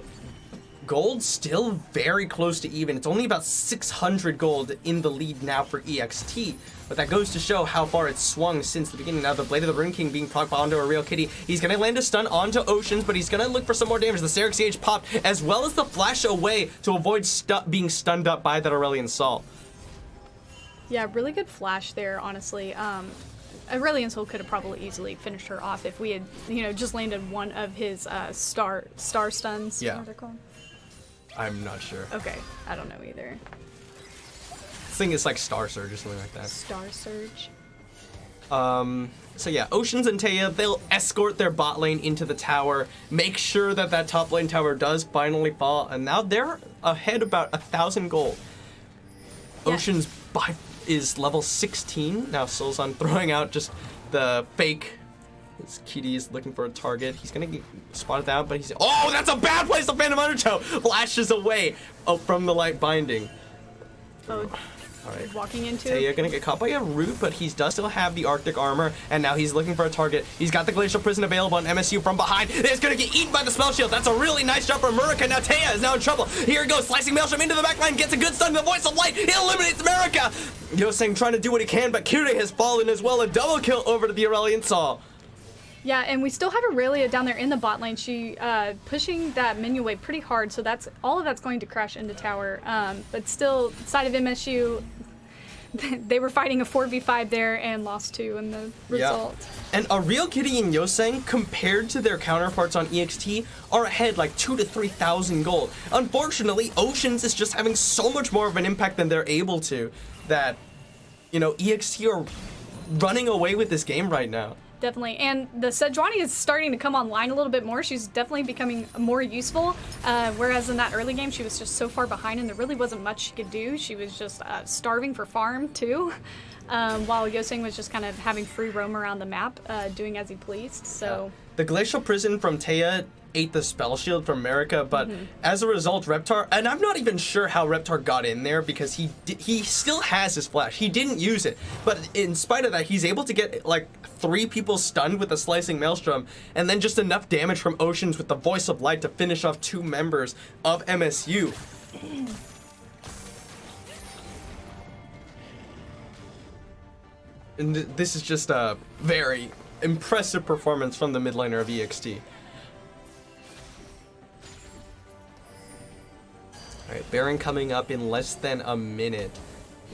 gold still very close to even. It's only about 600 gold in the lead now for EXT, but that goes to show how far it's swung since the beginning. Now the Blade of the Rune King being proc onto a real kitty. He's gonna land a stun onto Oceans, but he's gonna look for some more damage. The Serix Age popped, as well as the flash away to avoid being stunned up by that Aurelion Sol. Yeah, really good flash there, honestly. Aurelion Sol could have probably easily finished her off if we had, you know, just landed one of his star stuns. Yeah. What are they called? I'm not sure. Okay, I don't know either. I think it's like Star Surge or something like that. Star Surge. So yeah, Oceans and Taya, they'll escort their bot lane into the tower, make sure that that top lane tower does finally fall, and now they're ahead about 1,000 gold. Yeah. Oceans is level 16. Now Solzon throwing out just the fake. His kitty is looking for a target. He's gonna get spotted out, but he's... Oh, that's a bad place to Phantom Undertow! Flashes away from the Light Binding. Oh, all right. Walking into Taya gonna get caught by a root, but he does still have the Arctic armor, and now he's looking for a target. He's got the Glacial Prison available on MSU from behind. It's gonna get eaten by the Spell Shield. That's a really nice job from Murica. Now Taya is now in trouble. Here he goes, slicing Maelstrom into the backline, gets a good stun. The Voice of Light, it eliminates Murica. Yoseng trying to do what he can, but Kirei has fallen as well. A double kill over to the Aurelion Sol. Yeah, and we still have Aurelia down there in the bot lane. She pushing that minion wave pretty hard, so that's all of that's going to crash into tower. But still, side of MSU, they were fighting a 4v5 there and lost 2 in the result. Yeah. And a real kitty and Yoseng, compared to their counterparts on EXT, are ahead like 2,000 to 3,000 gold. Unfortunately, Oceans is just having so much more of an impact than they're able to that, you know, EXT are running away with this game right now. Definitely, and the Sejuani is starting to come online a little bit more. She's definitely becoming more useful, whereas in that early game she was just so far behind and there really wasn't much she could do. She was just starving for farm too, while Yoseng was just kind of having free roam around the map, doing as he pleased. So the Glacial Prison from Taya ate the Spell Shield from America, but as a result, Reptar, and I'm not even sure how Reptar got in there because he still has his flash. He didn't use it, but in spite of that, he's able to get like 3 people stunned with a Slicing Maelstrom, and then just enough damage from Oceans with the Voice of Light to finish off 2 members of MSU. And this is just a very impressive performance from the mid laner of EXT. Alright, Baron coming up in less than a minute.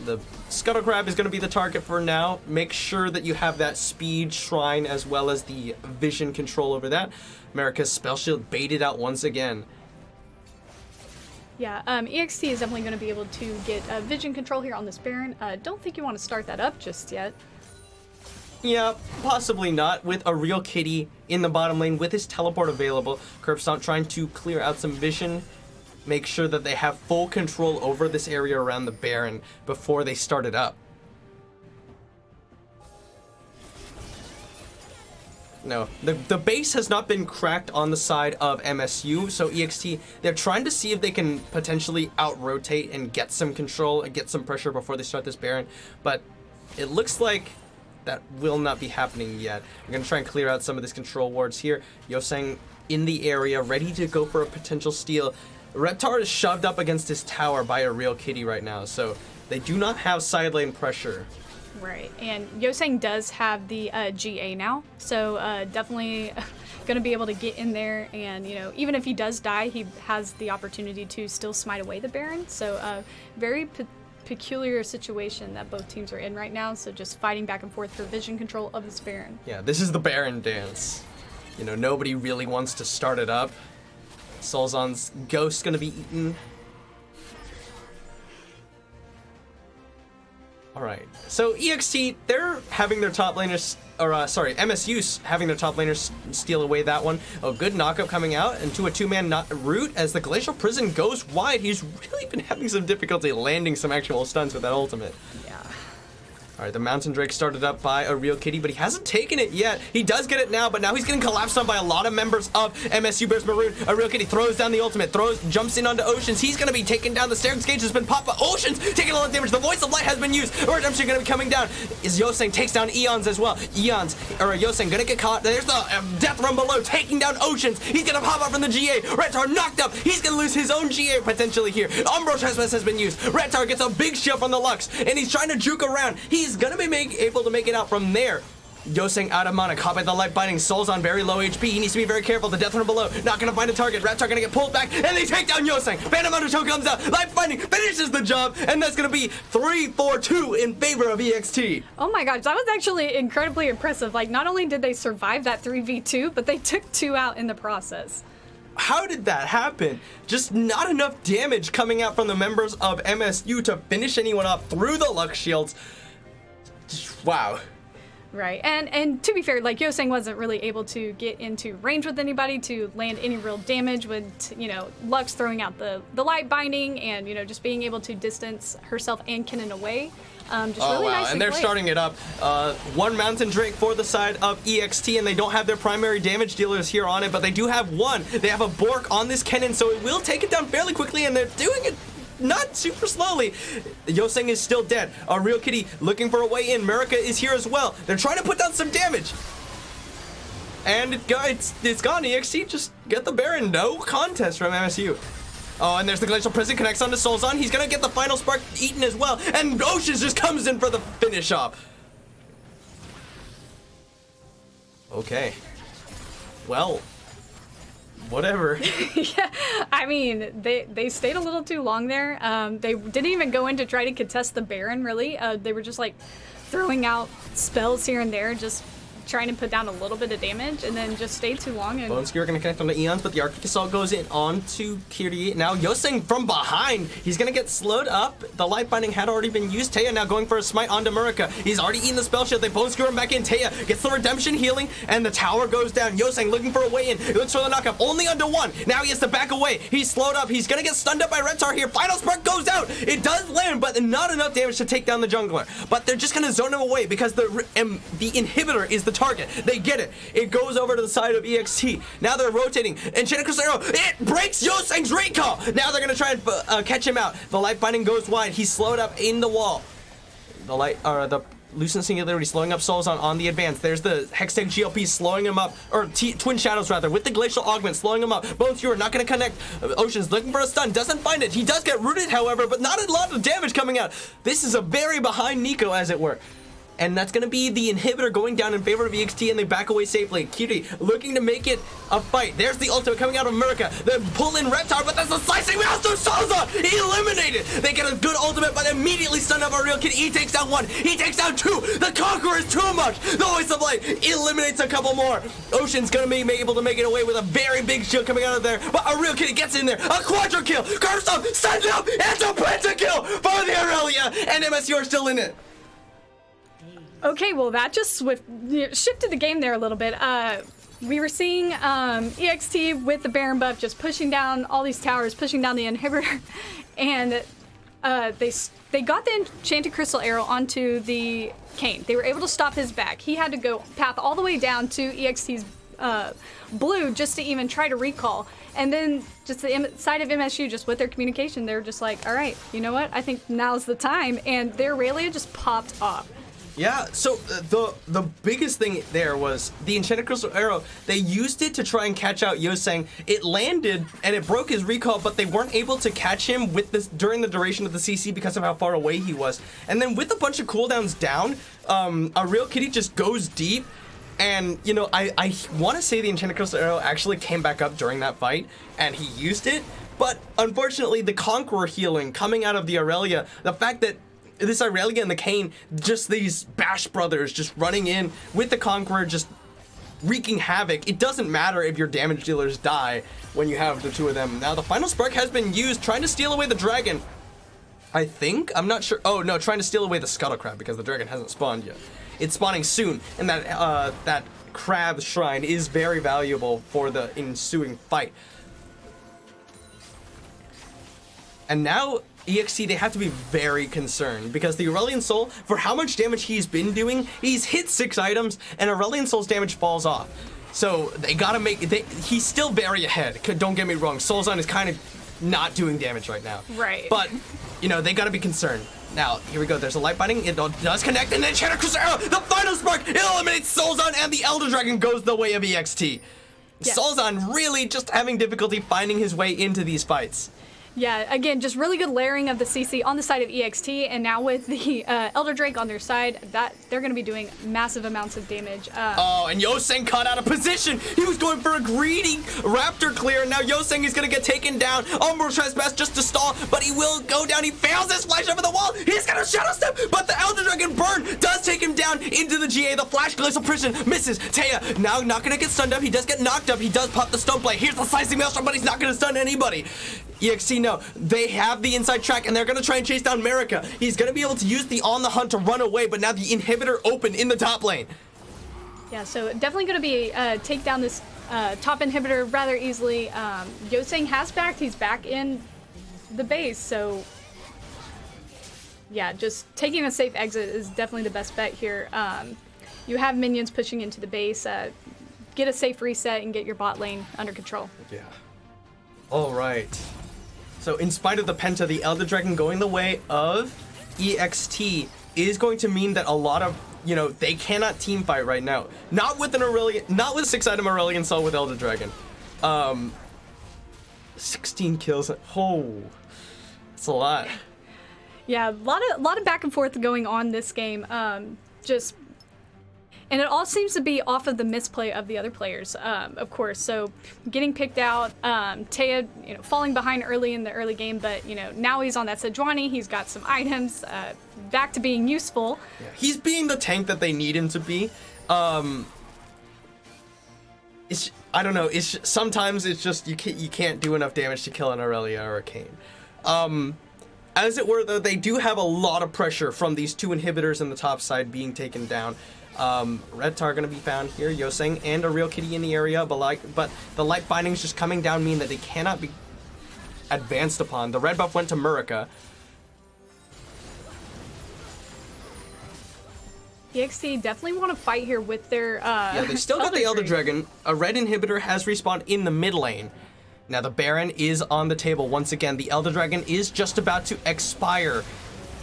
The Scuttle Crab is going to be the target for now. Make sure that you have that speed shrine as well as the vision control over that. America's Spell Shield baited out once again. Yeah, EXT is definitely going to be able to get vision control here on this Baron. Don't think you want to start that up just yet. Yeah, possibly not. With a real kitty in the bottom lane with his teleport available, Curb Stomp trying to clear out some vision. Make sure that they have full control over this area around the Baron before they start it up. No, the base has not been cracked on the side of MSU, so EXT, they're trying to see if they can potentially out-rotate and get some control and get some pressure before they start this Baron, but it looks like that will not be happening yet. I'm going to try and clear out some of these control wards here. Yoseng in the area, ready to go for a potential steal. Reptar is shoved up against his tower by a real kitty right now, so they do not have side lane pressure. Right, and Yoseng does have the GA now, so definitely going to be able to get in there, and even if he does die, he has the opportunity to still smite away the Baron. So very peculiar situation that both teams are in right now. So just fighting back and forth for vision control of this Baron. Yeah, this is the Baron dance. Nobody really wants to start it up. Solzon's ghost going to be eaten. All right, so EXT, they're having their top laners, MSU's having their top laners steal away that one. Oh, good knockup coming out into a two-man root as the Glacial Prison goes wide. He's really been having some difficulty landing some actual stuns with that ultimate. Yeah. All right, the Mountain Drake started up by a real kitty, but he hasn't taken it yet. He does get it now, but now he's getting collapsed on by a lot of members of MSU Bears Maroon. A real kitty throws down the ultimate, jumps in onto Oceans. He's going to be taken down. The Stair's Gauge has been popped, but Oceans taking a lot of damage. The Voice of Light has been used. Redemption going to be coming down. Yoseng takes down Eons as well. Yoseng going to get caught. There's the Death Run below, taking down Oceans. He's going to pop up from the GA. Reptar knocked up. He's going to lose his own GA potentially here. Umbro Trespass has been used. Reptar gets a big shield from the Lux, and he's trying to juke around. He's going to be able to make it out from there. Yoseng out of mana, caught by the light binding. Soul's on very low HP. He needs to be very careful. The Death Run below, not gonna find a target. Reptar gonna get pulled back, and they take down Yoseng. Phantom Undertow comes out. Light binding finishes the job, and that's gonna be 3-4-2 in favor of EXT. Oh my gosh, that was actually incredibly impressive. Like, not only did they survive that 3v2, but they took 2 out in the process. How did that happen? Just not enough damage coming out from the members of MSU to finish anyone up through the Lux shields. Wow. Right, and to be fair, like, Yoseng wasn't really able to get into range with anybody to land any real damage with, Lux throwing out the light binding and, just being able to distance herself and Kennen away. Just really wow, nicely and they're played. starting it up. One Mountain Drake for the side of EXT, and they don't have their primary damage dealers here on it, but they do have one. They have a Bork on this Kennen, so it will take it down fairly quickly, and they're doing it not super slowly. Yoseng is still dead. A real kitty looking for a way in. Merica is here as well. They're trying to put down some damage. And it's gone. EXT just get the Baron. No contest from MSU. Oh, and there's the Glacial Prison, connects onto Solzon. He's gonna get the final spark eaten as well. And Oceans just comes in for the finish off. Okay. Well, whatever. Yeah, I mean, they stayed a little too long there. They didn't even go in to try to contest the Baron, really. They were just, like, throwing out spells here and there, just trying to put down a little bit of damage, and then just stayed too long. And Bone Skewer going to connect onto Eons, but the Arctic Assault goes in onto Kyrie. Now Yoseng from behind, he's going to get slowed up. The Light Binding had already been used. Taya now going for a smite onto Murica. He's already eaten the spell shield. They Bone Skewer him back in. Taya gets the Redemption healing, and the tower goes down. Yoseng looking for a way in. He looks for the knockup, only onto one. Now he has to back away. He's slowed up. He's going to get stunned up by Reptar here. Final Spark goes out. It does land, but not enough damage to take down the jungler. But they're just going to zone him away because the inhibitor is the target. They get it. It goes over to the side of EXT. Now they're rotating. Enchanted Crusader, it breaks Yoseng's recall. Now they're going to try and catch him out. The Light Binding goes wide. He's slowed up in the wall. The Lucent Singularity slowing up Solzon on the advance. There's the Hextech GLP slowing him up, or Twin Shadows rather, with the Glacial Augment slowing him up. Bone Skewer not going to connect. Ocean's looking for a stun, doesn't find it. He does get rooted, however, but not a lot of damage coming out. This is a very behind Nico, as it were. and that's going to be the inhibitor going down in favor of EXT, and they back away safely. Cutie looking to make it a fight. There's the ultimate coming out of America. They pull in Reptar, but that's the slicing master Salza eliminated. They get a good ultimate, but immediately stun up our real Kitty. He takes down one. He takes down two. The Conqueror is too much. The Voice of Light eliminates a couple more. Ocean's going to be able to make it away with a very big shield coming out of there, but a real Kitty gets in there. A quadra kill. Curse up, stand up, and a pentakill for the Aurelia, and MSU are still in it. Okay, well that just shifted the game there a little bit. We were seeing EXT with the Baron buff just pushing down all these towers, pushing down the inhibitor, and they got the Enchanted Crystal Arrow onto the Kayn. They were able to stop his back. He had to go path all the way down to EXT's blue just to even try to recall. And then just the side of MSU, just with their communication, they're just like, all right, you know what? I think now's the time. And their Aurelia just popped off. Yeah, so the biggest thing there was the Enchanted Crystal Arrow. They used it to try and catch out Yoseng. It landed and it broke his recall, but they weren't able to catch him with this during the duration of the CC because of how far away he was. And then with a bunch of cooldowns down, a real Kitty just goes deep. And, you know, I want to say the Enchanted Crystal Arrow actually came back up during that fight, and he used it. But unfortunately, the Conqueror healing coming out of the Aurelia, the fact that this Aurelia and the Kayn, just these Bash brothers just running in with the Conqueror, just wreaking havoc. It doesn't matter if your damage dealers die when you have the two of them. Now, the final spark has been used, trying to steal away the dragon. I think? I'm not sure. Oh, no, trying to steal away the Scuttle Crab because the dragon hasn't spawned yet. It's spawning soon, and that crab shrine is very valuable for the ensuing fight. And now EXT, they have to be very concerned because the Aurelion Soul, for how much damage he's been doing, he's hit 6 items and Aurelion Soul's damage falls off. So they gotta he's still very ahead. Don't get me wrong, Soulzon is kind of not doing damage right now. Right. But, you know, they gotta be concerned. Now, here we go. There's a light binding. It does connect, and then Enchanted Crystal Arrow, the final spark, it eliminates Soulzon, and the Elder Dragon goes the way of EXT. Yes. Soulzon really just having difficulty finding his way into these fights. Yeah, again, just really good layering of the CC on the side of EXT, and now with the Elder Drake on their side, that they're going to be doing massive amounts of damage. Oh, and Yoseng caught out of position. He was going for a greedy Raptor clear, and now Yoseng is going to get taken down. Umbral Trespass just to stall, but he will go down. He fails his flash over the wall. He's going to Shadow Step, but the Elder Dragon Burn does take him down into the GA. The Flash Glacial Prison misses. Taya now not going to get stunned up. He does get knocked up. He does pop the Stone Blade. Here's the Slicing Maelstrom, but he's not going to stun anybody. EXT, no. They have the inside track, and they're going to try and chase down Marika. He's going to be able to use the On the Hunt to run away, but now the inhibitor open in the top lane. Yeah, so definitely going to be take down this top inhibitor rather easily. Yoseng has backed. He's back in the base, so yeah, just taking a safe exit is definitely the best bet here. You have minions pushing into the base. Get a safe reset and get your bot lane under control. Yeah. All right. So in spite of the Penta, the Elder Dragon going the way of EXT is going to mean that a lot of, you know, they cannot team fight right now. Not with an Aurelion, not with a 6-item Aurelion Soul with Elder Dragon. 16 kills. Oh, that's a lot. Yeah, a lot of back and forth going on this game. And it all seems to be off of the misplay of the other players, of course. So getting picked out, Taya, you know, falling behind early in the early game, but you know now he's on that Sejuani. He's got some items, back to being useful. Yeah, he's being the tank that they need him to be. It's, I don't know. It's sometimes it's just you can't do enough damage to kill an Aurelia or a Kayn. As it were, though, they do have a lot of pressure from these two inhibitors in the top side being taken down. Red Tar gonna be found here, Yoseng and a real Kitty in the area, but the light bindings just coming down mean that they cannot be advanced upon. The red buff went to Murica. EXT definitely want to fight here with their yeah, they still got the Elder Dragon. A red inhibitor has respawned in the mid lane. Now the Baron is on the table once again. The Elder Dragon is just about to expire,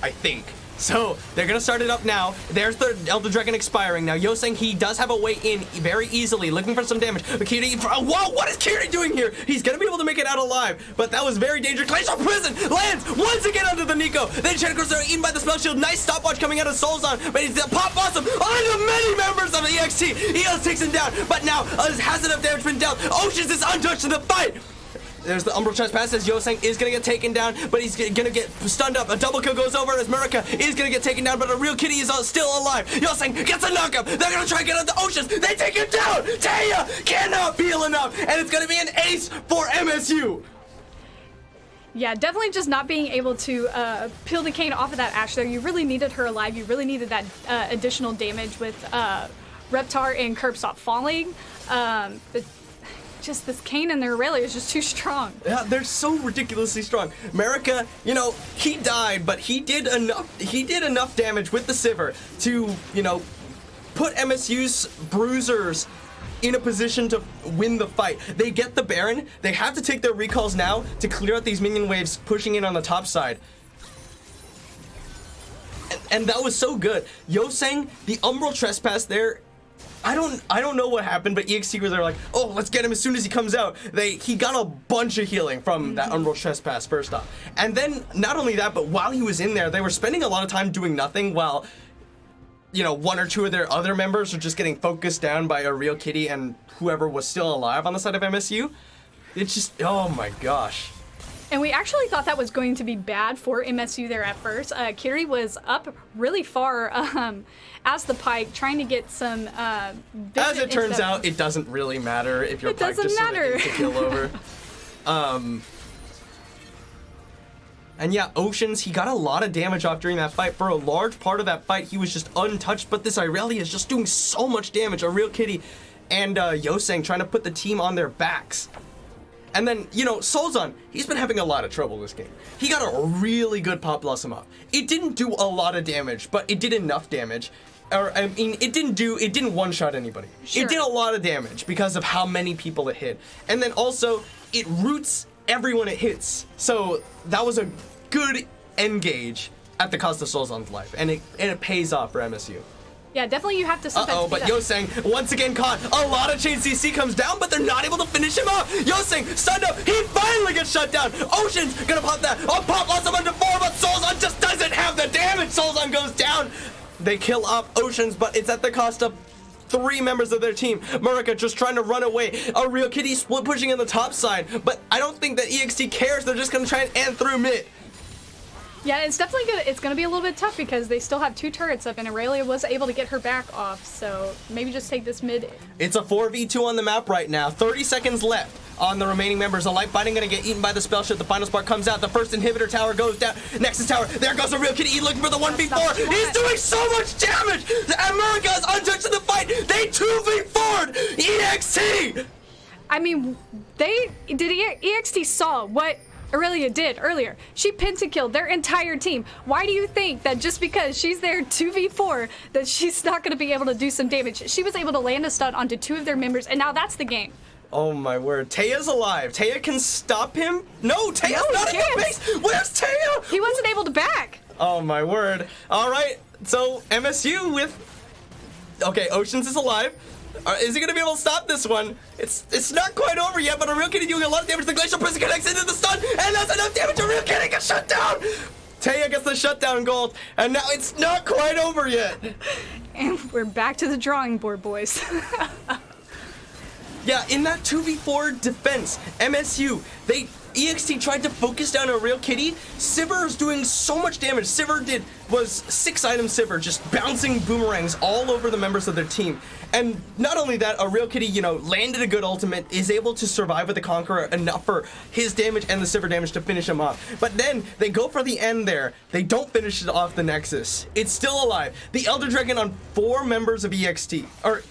I think. So they're gonna start it up now. There's the Elder Dragon expiring. Now Yoseng, he does have a way in very easily, looking for some damage. But Kiri, whoa, what is Kiri doing here? He's gonna be able to make it out alive, but that was very dangerous. Glacial Prison lands once again under the Nico. Then Chenikos are eaten by the spell shield. Nice stopwatch coming out of Soulzon, but he's pop awesome onto many members of the EXT. Eos takes him down, but now has enough damage been dealt. Oceans is untouched in the fight. There's the Umbral Trespass as Yoseng is gonna get taken down, but he's gonna get stunned up. A double kill goes over as Murica is gonna get taken down, but a real kitty is still alive. Yoseng gets a knockup. They're gonna try to get out the Oceans. They take him down. Taya cannot feel enough, and it's gonna be an ace for MSU. Yeah, definitely just not being able to peel the cane off of that Ashe there. You really needed her alive. You really needed that additional damage with Reptar and Curb Stop falling. But just this Kane and their Aurelia is just too strong. Yeah, they're so ridiculously strong. Murica, you know, he died, but he did enough damage with the Sivir to, you know, put MSU's bruisers in a position to win the fight. They get the Baron. They have to take their recalls now to clear out these minion waves pushing in on the top side. And that was so good. Yoseng, the Umbral Trespass there, I don't know what happened, but EXT were there like, oh, let's get him as soon as he comes out. He got a bunch of healing from that Umbral Trespass first off. And then, not only that, but while he was in there, they were spending a lot of time doing nothing while, you know, one or two of their other members were just getting focused down by a real kitty and whoever was still alive on the side of MSU. It's just, oh my gosh. And we actually thought that was going to be bad for MSU there at first. Kiri was up really far as the Pike, trying to get some vision. As it turns out, it doesn't really matter if your Pike just sort of gets a kill over. And yeah, Oceans, he got a lot of damage off during that fight. For a large part of that fight, he was just untouched, but this Irelia is just doing so much damage. A real kitty and Yoseng trying to put the team on their backs. And then, you know, Soulzon, he's been having a lot of trouble this game. He got a really good Pop Blossom off. It didn't do a lot of damage, but it did enough damage. Or, I mean, it didn't one-shot anybody. Sure. It did a lot of damage because of how many people it hit. And then also, it roots everyone it hits. So that was a good engage at the cost of Soulzon's life. And it pays off for MSU. Yeah, definitely you have to sometimes but Yoseng once again caught. A lot of chain CC comes down, but they're not able to finish him off. Yoseng stunned up. He finally gets shut down. Ocean's gonna pop that. Oh, Pop Blossom under 4, but Soulzon just doesn't have the damage. Soulzon goes down. They kill off Oceans, but it's at the cost of 3 members of their team. Murica just trying to run away. A real kitty split pushing in the top side, but I don't think that EXT cares. They're just gonna try and end through mid. Yeah, it's definitely good. It's going to be a little bit tough because they still have 2 turrets up, and Aurelia was able to get her back off. So maybe just take this mid. It's a 4v2 on the map right now. 30 seconds left on the remaining members. A light binding going to get eaten by the spell shield. The final spark comes out. The first inhibitor tower goes down. Nexus tower. There goes a real kitty looking for the 1v4. He's doing so much damage. America is untouched in the fight. They 2v4'd EXT. I mean, EXT saw what Aurelia did earlier. She pentakilled their entire team. Why do you think that just because she's there 2v4 that she's not going to be able to do some damage? She was able to land a stun onto 2 of their members, and now that's the game. Oh my word. Taya's alive. Taya can stop him? No, Taya's not in the base. Where's Taya? He wasn't able to back. Oh my word. All right. So MSU with... Okay, Oceans is alive. Is he going to be able to stop this one? It's not quite over yet, but a real kitty doing a lot of damage. The Glacial Prison connects into the stun, and that's enough damage. A real kitty gets shut down. Taya gets the shutdown gold, and now it's not quite over yet. And we're back to the drawing board, boys. Yeah, in that 2v4 defense, MSU, EXT tried to focus down a real kitty. Sivir is doing so much damage. Sivir was 6 item Sivir, just bouncing boomerangs all over the members of their team. And not only that, a real kitty, you know, landed a good ultimate, is able to survive with the Conqueror enough for his damage and the Sivir damage to finish him off. But then they go for the end there. They don't finish it off the Nexus. It's still alive. The Elder Dragon on 4 members of EXT, or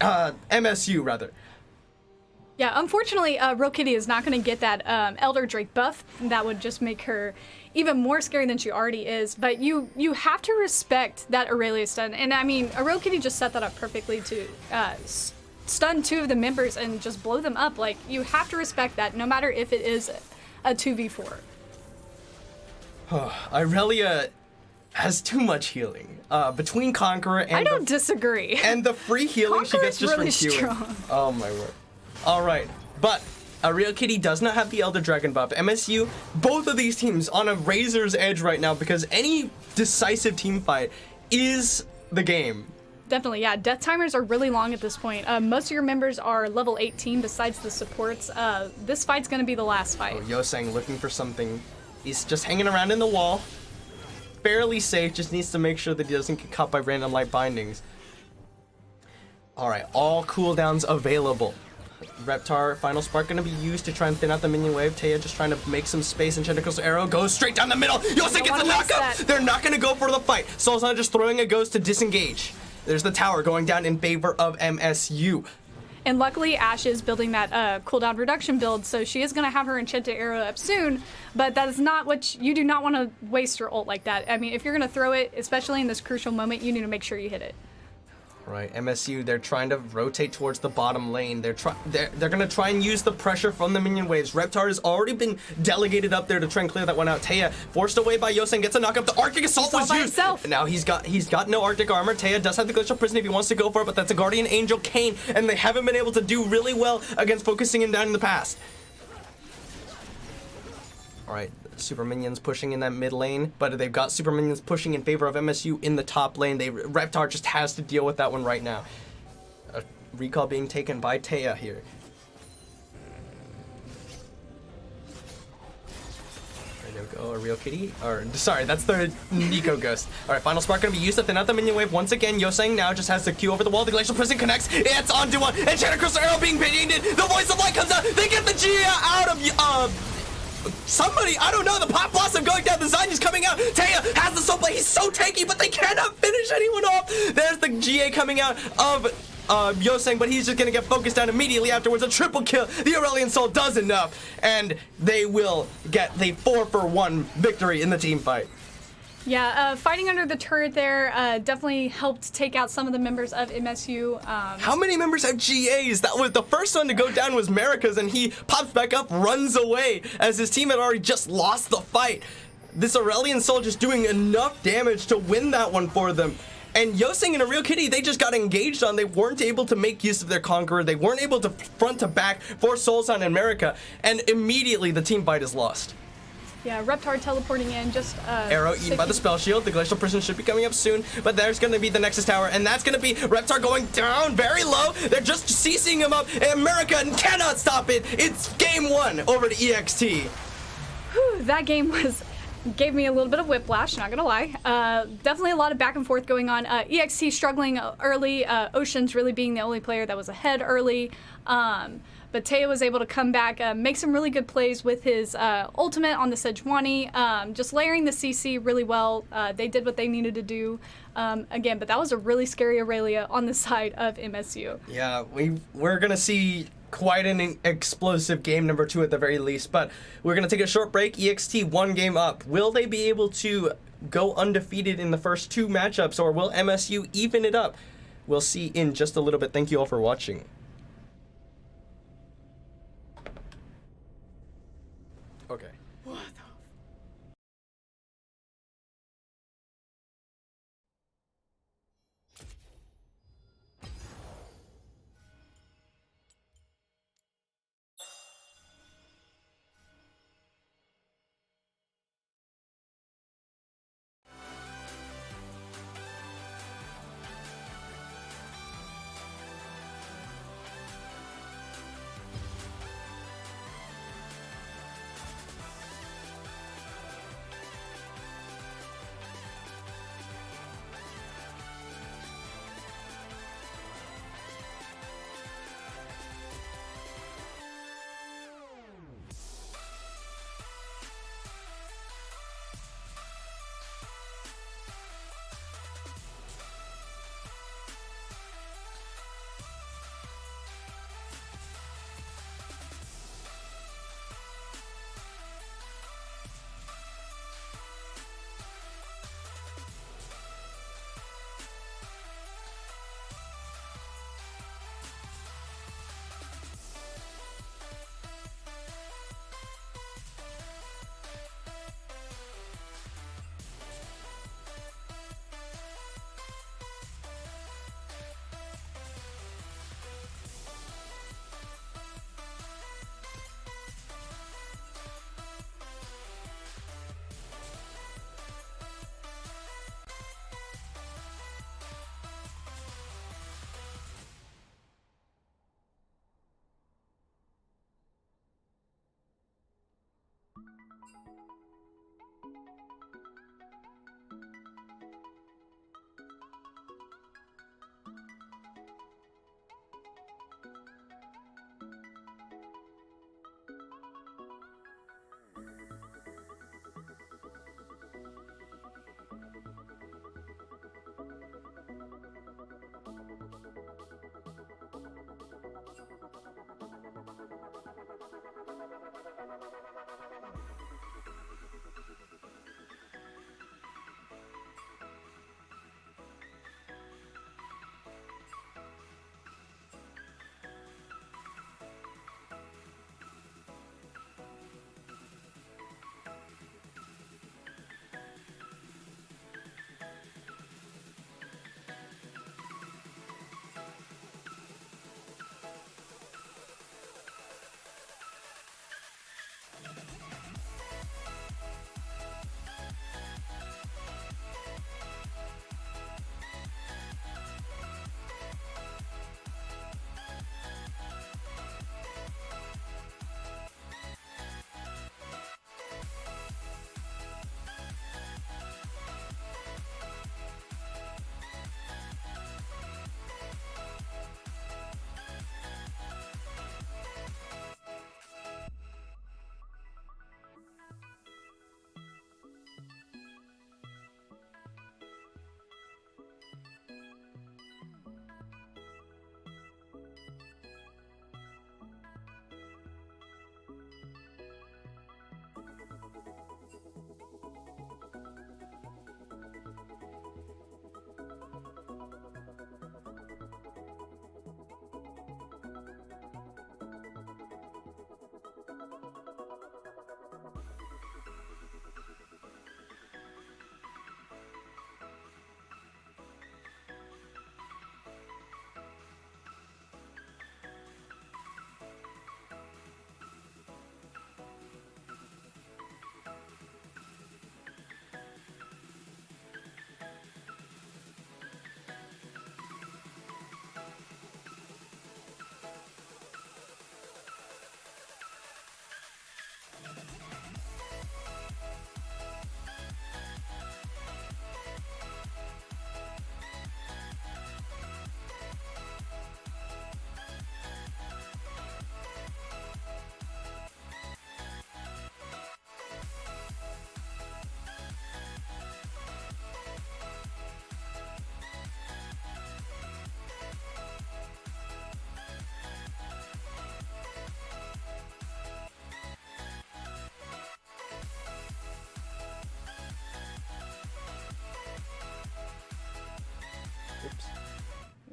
MSU rather. Yeah, unfortunately, Real Kitty is not going to get that Elder Drake buff. That would just make her even more scary than she already is. But you have to respect that Aurelia stun. And I mean, a Real Kitty just set that up perfectly to stun 2 of the members and just blow them up. Like, you have to respect that, no matter if it is a 2v4. Irelia has too much healing. Between Conqueror and I don't disagree. and the free healing she gets just really from healing. strong. Oh my word. All right, but Real Kitty does not have the Elder Dragon buff. MSU, both of these teams on a razor's edge right now because any decisive team fight is the game. Definitely, yeah. Death timers are really long at this point. Most of your members are level 18 besides the supports. This fight's going to be the last fight. Oh, Yosang looking for something. He's just hanging around in the wall. Fairly safe, just needs to make sure that he doesn't get caught by random light bindings. Alright, all cooldowns available. Reptar, Final Spark gonna be used to try and thin out the minion wave. Taya just trying to make some space, and Tentacle's arrow goes straight down the middle. Yosang gets a knockup! They're not gonna go for the fight. Soulson just throwing a ghost to disengage. There's the tower going down in favor of MSU. And luckily, Ashe is building that cooldown reduction build, so she is going to have her enchanted arrow up soon, but that is not what you do not want to waste your ult like that. I mean, if you're going to throw it, especially in this crucial moment, you need to make sure you hit it. Right, MSU, they're trying to rotate towards the bottom lane. They're gonna try and use the pressure from the minion waves. Reptar has already been delegated up there to try and clear that one out. Taya forced away by Yosang, gets a knockup. The Arctic Assault was used. Now he's got no Arctic armor. Taya does have the Glacial Prison if he wants to go for it, but that's a Guardian Angel Kane, and they haven't been able to do really well against focusing him down in the past. All right, super minions pushing in that mid lane, but they've got super minions pushing in favor of MSU in the top lane. Reptar just has to deal with that one right now. A recall being taken by Taya here. There we go, a Real Kitty, or sorry, that's the Nico Ghost. All right, Final Spark gonna be used to thin out the minion wave once again. Yosang now just has the Q over the wall. The Glacial Prison connects. It's onto one. Enchanted Crystal Arrow being pinged. The Voice of Light comes out. They get the Gia out of somebody, I don't know, the Pop Blossom going down, the Zanya's coming out, Taya has the soul play, he's so tanky, but they cannot finish anyone off. There's the GA coming out of Yosang, but he's just gonna get focused down immediately afterwards. A triple kill, the Aurelion Soul does enough, and they will get the 4-for-1 victory in the team fight. Yeah, fighting under the turret there definitely helped take out some of the members of MSU. How many members have GAs? That was the first one to go down was Marika's, and he pops back up, runs away, as his team had already just lost the fight. This Aurelion Soul just doing enough damage to win that one for them. And Yosang and a Real Kitty, they just got engaged on. They weren't able to make use of their Conqueror. They weren't able to front to back for Soulson and Marika, and immediately the team fight is lost. Yeah, Reptar teleporting in, just arrow eaten by the spell shield. The Glacial Prison should be coming up soon, but there's going to be the Nexus Tower, and that's going to be Reptar going down very low. They're just CCing him up, and America cannot stop it. It's game 1 over to EXT. Whew, that game gave me a little bit of whiplash, not gonna lie. Definitely a lot of back and forth going on. EXT struggling early, Ocean's really being the only player that was ahead early. But Taya was able to come back, make some really good plays with his ultimate on the Sejuani, just layering the CC really well. They did what they needed to do. Again, but that was a really scary Aurelia on the side of MSU. Yeah, we're going to see quite an explosive game number 2 at the very least, but we're going to take a short break. EXT 1 game up. Will they be able to go undefeated in the first 2 matchups, or will MSU even it up? We'll see in just a little bit. Thank you all for watching. Okay. What the?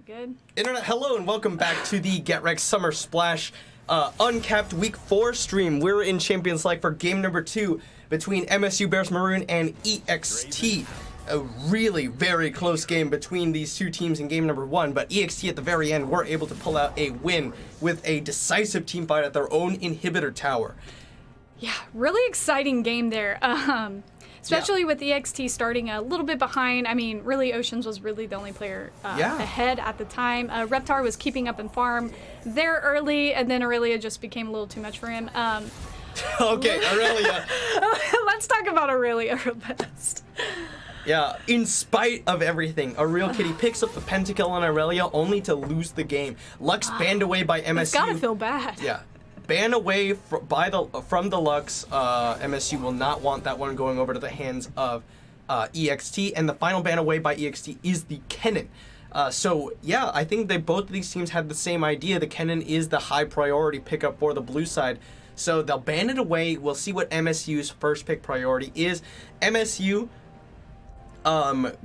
good. Internet, hello and welcome back to the Get Wrecked Summer Splash Uncapped Week 4 stream. We're in Champions League for game number 2 between MSU Bears Maroon and EXT. A really very close game between these two teams in game number 1, but EXT at the very end were able to pull out a win with a decisive team fight at their own inhibitor tower. Yeah, really exciting game there. Especially with EXT starting a little bit behind. I mean, really, Oceans was really the only player ahead at the time. Reptar was keeping up in farm there early, and then Aurelia just became a little too much for him. Okay, Aurelia. Let's talk about Aurelia real fast. Yeah, in spite of everything, a real kitty picks up the pentakill on Aurelia only to lose the game. Lux banned away by MSU. It's gotta feel bad. Yeah. Ban away from the Lux. MSU will not want that one going over to the hands of EXT, and the final ban away by EXT is the Kennen. So yeah, I think that both of these teams had the same idea. The Kennen is the high priority pickup for the blue side, so they'll ban it away. We'll see what MSU's first pick priority is. MSU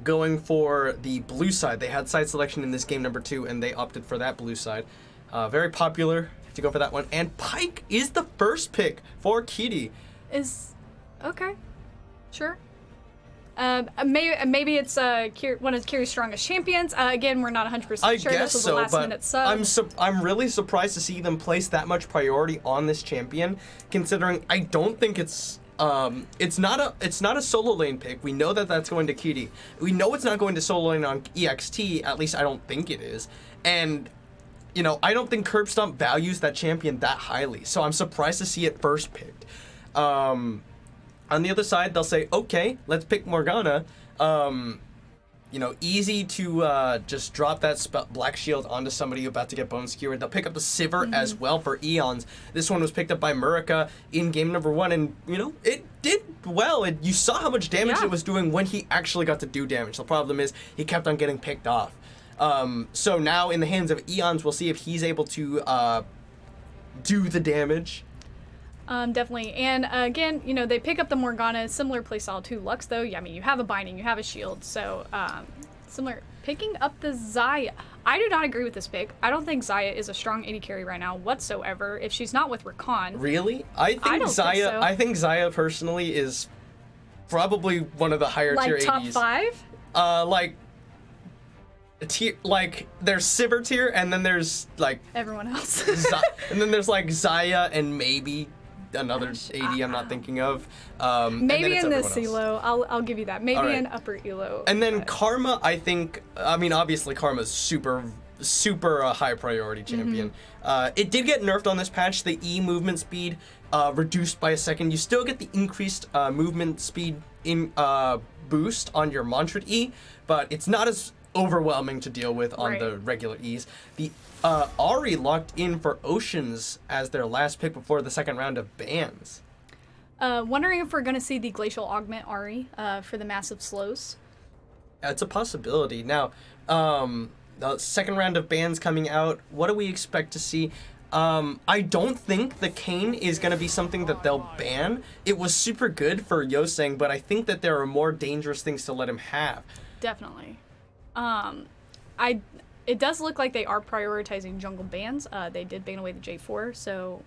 going for the blue side. They had side selection in this game number 2, and they opted for that blue side. Very popular to go for that one. And Pike is the first pick for Kitty. Okay, sure. Maybe it's one of Kiri's strongest champions. Again, we're not 100% I sure. guess This was so, a last but minute sub. I'm really surprised to see them place that much priority on this champion, considering I don't think it's not a solo lane pick. We know that that's going to Kitty. We know it's not going to solo lane on EXT. At least I don't think it is. And you know, I don't think Curb Stomp values that champion that highly, so I'm surprised to see it first picked. On the other side, they'll say, okay, let's pick Morgana. You know, easy to just drop that Black Shield onto somebody about to get bone skewered. They'll pick up the Sivir as well for Eons. This one was picked up by Murica in game number 1, and, you know, it did well. You saw how much damage it was doing when he actually got to do damage. The problem is he kept on getting picked off. So now in the hands of Eons, we'll see if he's able to do the damage. Definitely. And again, you know, they pick up the Morgana, similar playstyle to Lux, though. Yeah, I mean, you have a binding, you have a shield, so similar. Picking up the Xayah. I do not agree with this pick. I don't think Xayah is a strong AD carry right now whatsoever, if she's not with Rakan. Really? I think Xayah personally is probably one of the higher tier ADs. Like top 5? There's Sivir tier, and then there's like everyone else. And then there's like Xayah and maybe another AD I'm not thinking of. Maybe in this elo, I'll give you that. Maybe an upper elo. And then Karma, I mean, obviously Karma's super high priority champion. It did get nerfed on this patch. The E movement speed reduced by a second. You still get the increased movement speed in boost on your Mantrid E, but it's not as overwhelming to deal with on the regular E's. The Ahri locked in for Oceans as their last pick before the second round of bans. Wondering if we're going to see the Glacial Augment Ahri for the massive slows. It's a possibility. Now, the second round of bans coming out, what do we expect to see? I don't think the Kayn is going to be something that they'll ban. It was super good for Yoseng, but I think that there are more dangerous things to let him have. Definitely. It does look like they are prioritizing jungle bans. They did ban away the J4, so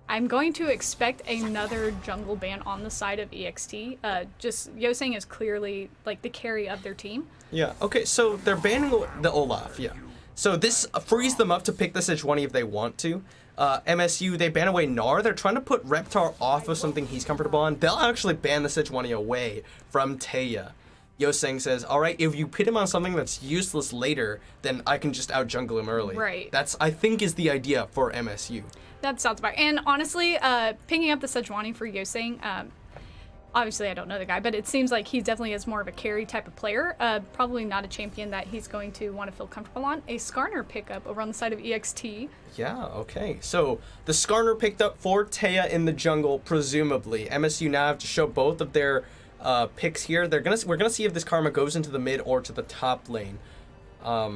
I'm going to expect another jungle ban on the side of EXT. Just Yoseng is clearly like the carry of their team. Yeah. Okay. So they're banning the Olaf. Yeah. So this frees them up to pick the Sejuani if they want to. MSU, they ban away Gnar. They're trying to put Reptar off of something he's comfortable on. They'll actually ban the Sejuani away from Taya. Yoseng says, all right, if you put him on something that's useless later, then I can just out-jungle him early. Right. That's, I think, is the idea for MSU. That sounds about right. And honestly, picking up the Sejuani for Yoseng, obviously I don't know the guy, but it seems like he definitely is more of a carry type of player. Probably not a champion that he's going to want to feel comfortable on. A Skarner pickup over on the side of EXT. Yeah, okay. So the Skarner picked up for Taya in the jungle, presumably. MSU now have to show both of their picks here. We're gonna see if this Karma goes into the mid or to the top lane. I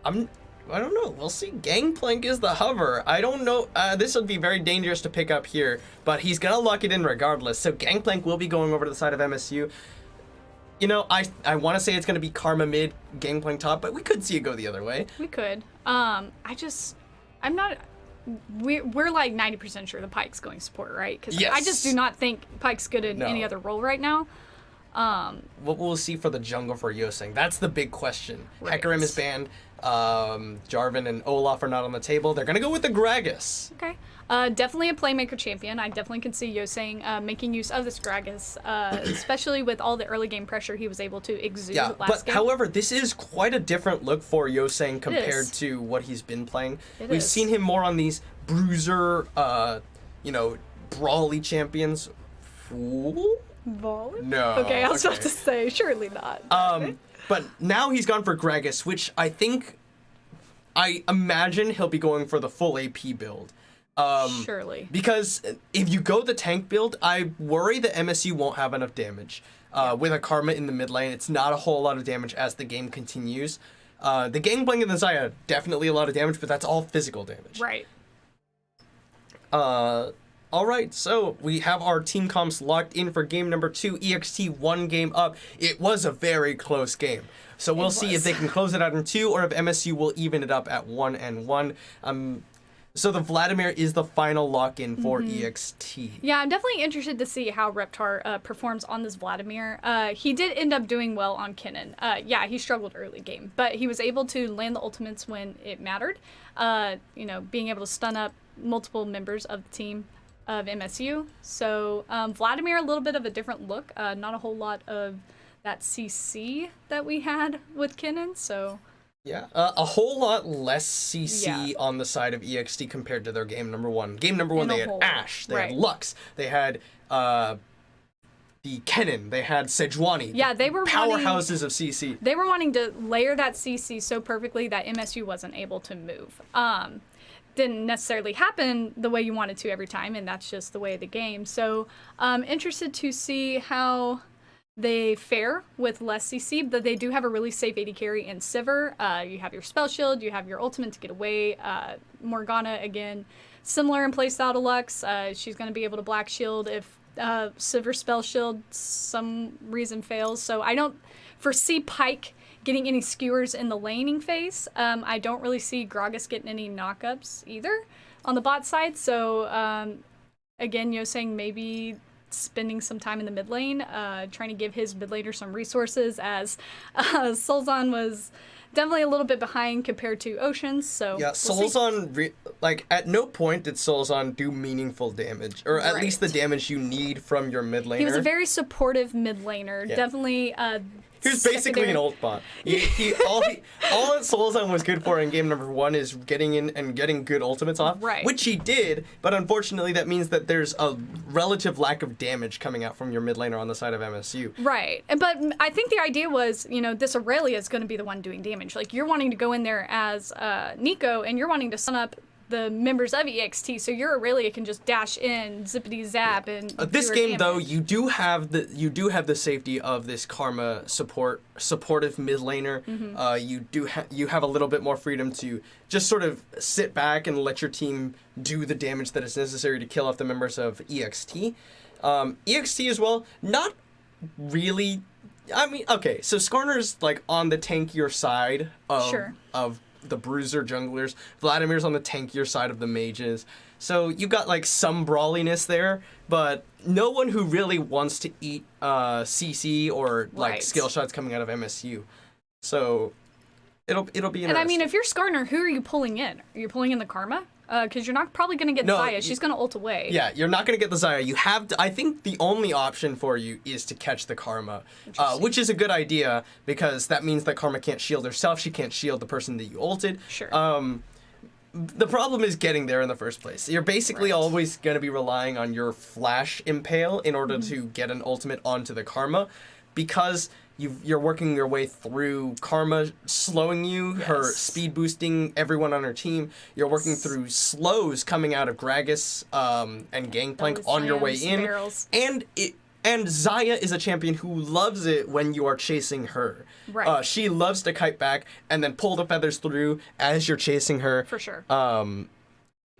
don't know. We'll see. Gangplank is the hover. I don't know. This would be very dangerous to pick up here, but he's gonna lock it in regardless. So Gangplank will be going over to the side of MSU. You know, I want to say it's going to be Karma mid, Gangplank top, but we could see it go the other way. We could. I'm not. We're like 90% sure the Pyke's going support, right? Because Yes. I just do not think Pyke's good in any other role right now. What we'll see for the jungle for Yoseng, that's the big question. Right. Hecarim is banned. Jarvan and Olaf are not on the table. They're going to go with the Gragas. Okay. Definitely a playmaker champion. I definitely can see Yoseng making use of this Gragas, especially with all the early game pressure he was able to exude last but game. however, this is quite a different look for Yoseng compared to what he's been playing. We've seen him more on these bruiser, brawly champions. Fool? Volley? No. Okay, I was about to say, surely not. But now he's gone for Gragas, which I imagine he'll be going for the full AP build. Surely. Because if you go the tank build, I worry that MSU won't have enough damage. With a Karma in the mid lane, it's not a whole lot of damage as the game continues. The Gangplank and the Xayah, definitely a lot of damage, but that's all physical damage. Right. All right, so we have our team comps locked in for game number 2. EXT 1 game up. It was a very close game. So we'll see if they can close it out in 2 or if MSU will even it up at 1-1. So the Vladimir is the final lock-in for EXT. Yeah, I'm definitely interested to see how Reptar performs on this Vladimir. He did end up doing well on Kennen. Yeah, he struggled early game, but he was able to land the ultimates when it mattered. Being able to stun up multiple members of the team of MSU. So Vladimir, a little bit of a different look. Not a whole lot of that CC that we had with Kennen, so... Yeah, a whole lot less CC on the side of EXT compared to their game number 1. Game number 1, they had Ashe, they had Lux, they had the Kennen, they had Sejuani. Yeah, they were powerhouses of CC. They were wanting to layer that CC so perfectly that MSU wasn't able to move. Didn't necessarily happen the way you wanted to every time, and that's just the way of the game. So interested to see how they fare with less CC, but they do have a really safe AD carry in Sivir. You have your spell shield, you have your ultimate to get away. Morgana, again, similar in playstyle to Lux. She's going to be able to black shield if Sivir spell shield some reason fails. So I don't foresee Pyke getting any skewers in the laning phase. I don't really see Gragas getting any knockups either on the bot side. So again, Yoseng maybe spending some time in the mid lane, trying to give his mid laner some resources, as Solzon was definitely a little bit behind compared to Oceans. So yeah, Solzon, at no point did Solzon do meaningful damage, or at least the damage you need from your mid laner. He was a very supportive mid laner, definitely. He was basically an ult bot. All that Solzon was good for in game number 1 is getting in and getting good ultimates off, which he did, but unfortunately that means that there's a relative lack of damage coming out from your mid laner on the side of MSU. Right, but I think the idea was, this Aurelia is going to be the one doing damage. Like, you're wanting to go in there as Nico, and you're wanting to stun up the members of EXT, so your Aurelia can just dash in, zippity zap, and this game though, you do have the safety of this Karma supportive mid laner. You have a little bit more freedom to just sort of sit back and let your team do the damage that is necessary to kill off the members of EXT. EXT as well, not really. I mean, okay, so Skarner's on the tankier side of the bruiser junglers. Vladimir's on the tankier side of the mages. So you got some brawliness there, but no one who really wants to eat CC or skill shots coming out of MSU. So it'll be interesting. And I mean, if you're Skarner, who are you pulling in? Are you pulling in the Karma? Because you're not probably going to get Xayah. She's going to ult away. Yeah, you're not going to get the Xayah. You have to, I think the only option for you is to catch the Karma, which is a good idea because that means that Karma can't shield herself. She can't shield the person that you ulted. Sure. The problem is getting there in the first place. You're basically always going to be relying on your flash impale in order to get an ultimate onto the Karma because you're working your way through Karma slowing you, her speed boosting everyone on her team. You're working through slows coming out of Gragas and Gangplank on your way in. Barrels. And Xayah is a champion who loves it when you are chasing her. Right. She loves to kite back and then pull the feathers through as you're chasing her. For sure.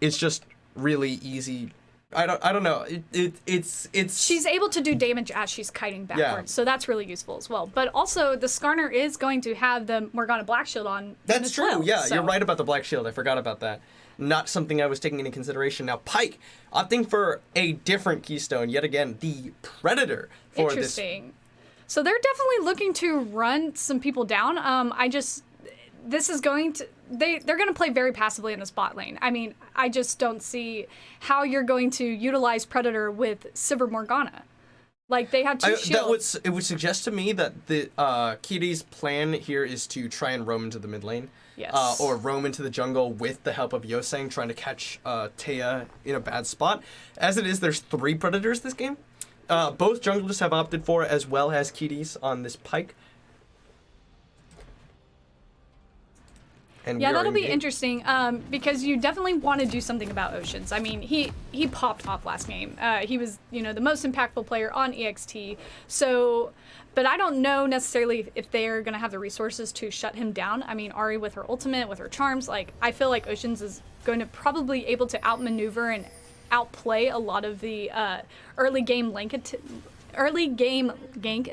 It's just really easy I don't know. It's She's able to do damage as she's kiting backwards, so that's really useful as well. But also, the Skarner is going to have the Morgana Black Shield on. That's as true. well, Yeah, so. you're right about the Black Shield. I forgot about that. Not something I was taking into consideration. Now, Pyke opting for a different keystone yet again. The Predator for Interesting. So they're definitely looking to run some people down. This is going to they're going to play very passively in this bot lane. I mean, I just don't see how you're going to utilize Predator with Sivir Morgana. Like, they have two shields. It would suggest to me that the Kitty's plan here is to try and roam into the mid lane. Yes. Or roam into the jungle with the help of Yosang, trying to catch Taya in a bad spot. As it is, there's 3 Predators this game. Both junglers have opted for it, as well as Kitty's on this Pyke. And yeah, that'll be interesting because you definitely want to do something about Oceans. I mean, he popped off last game. He was, the most impactful player on EXT. So, but I don't know necessarily if they're going to have the resources to shut him down. I mean, Ahri with her ultimate, with her charms, like, I feel like Oceans is going to probably able to outmaneuver and outplay a lot of the early game gank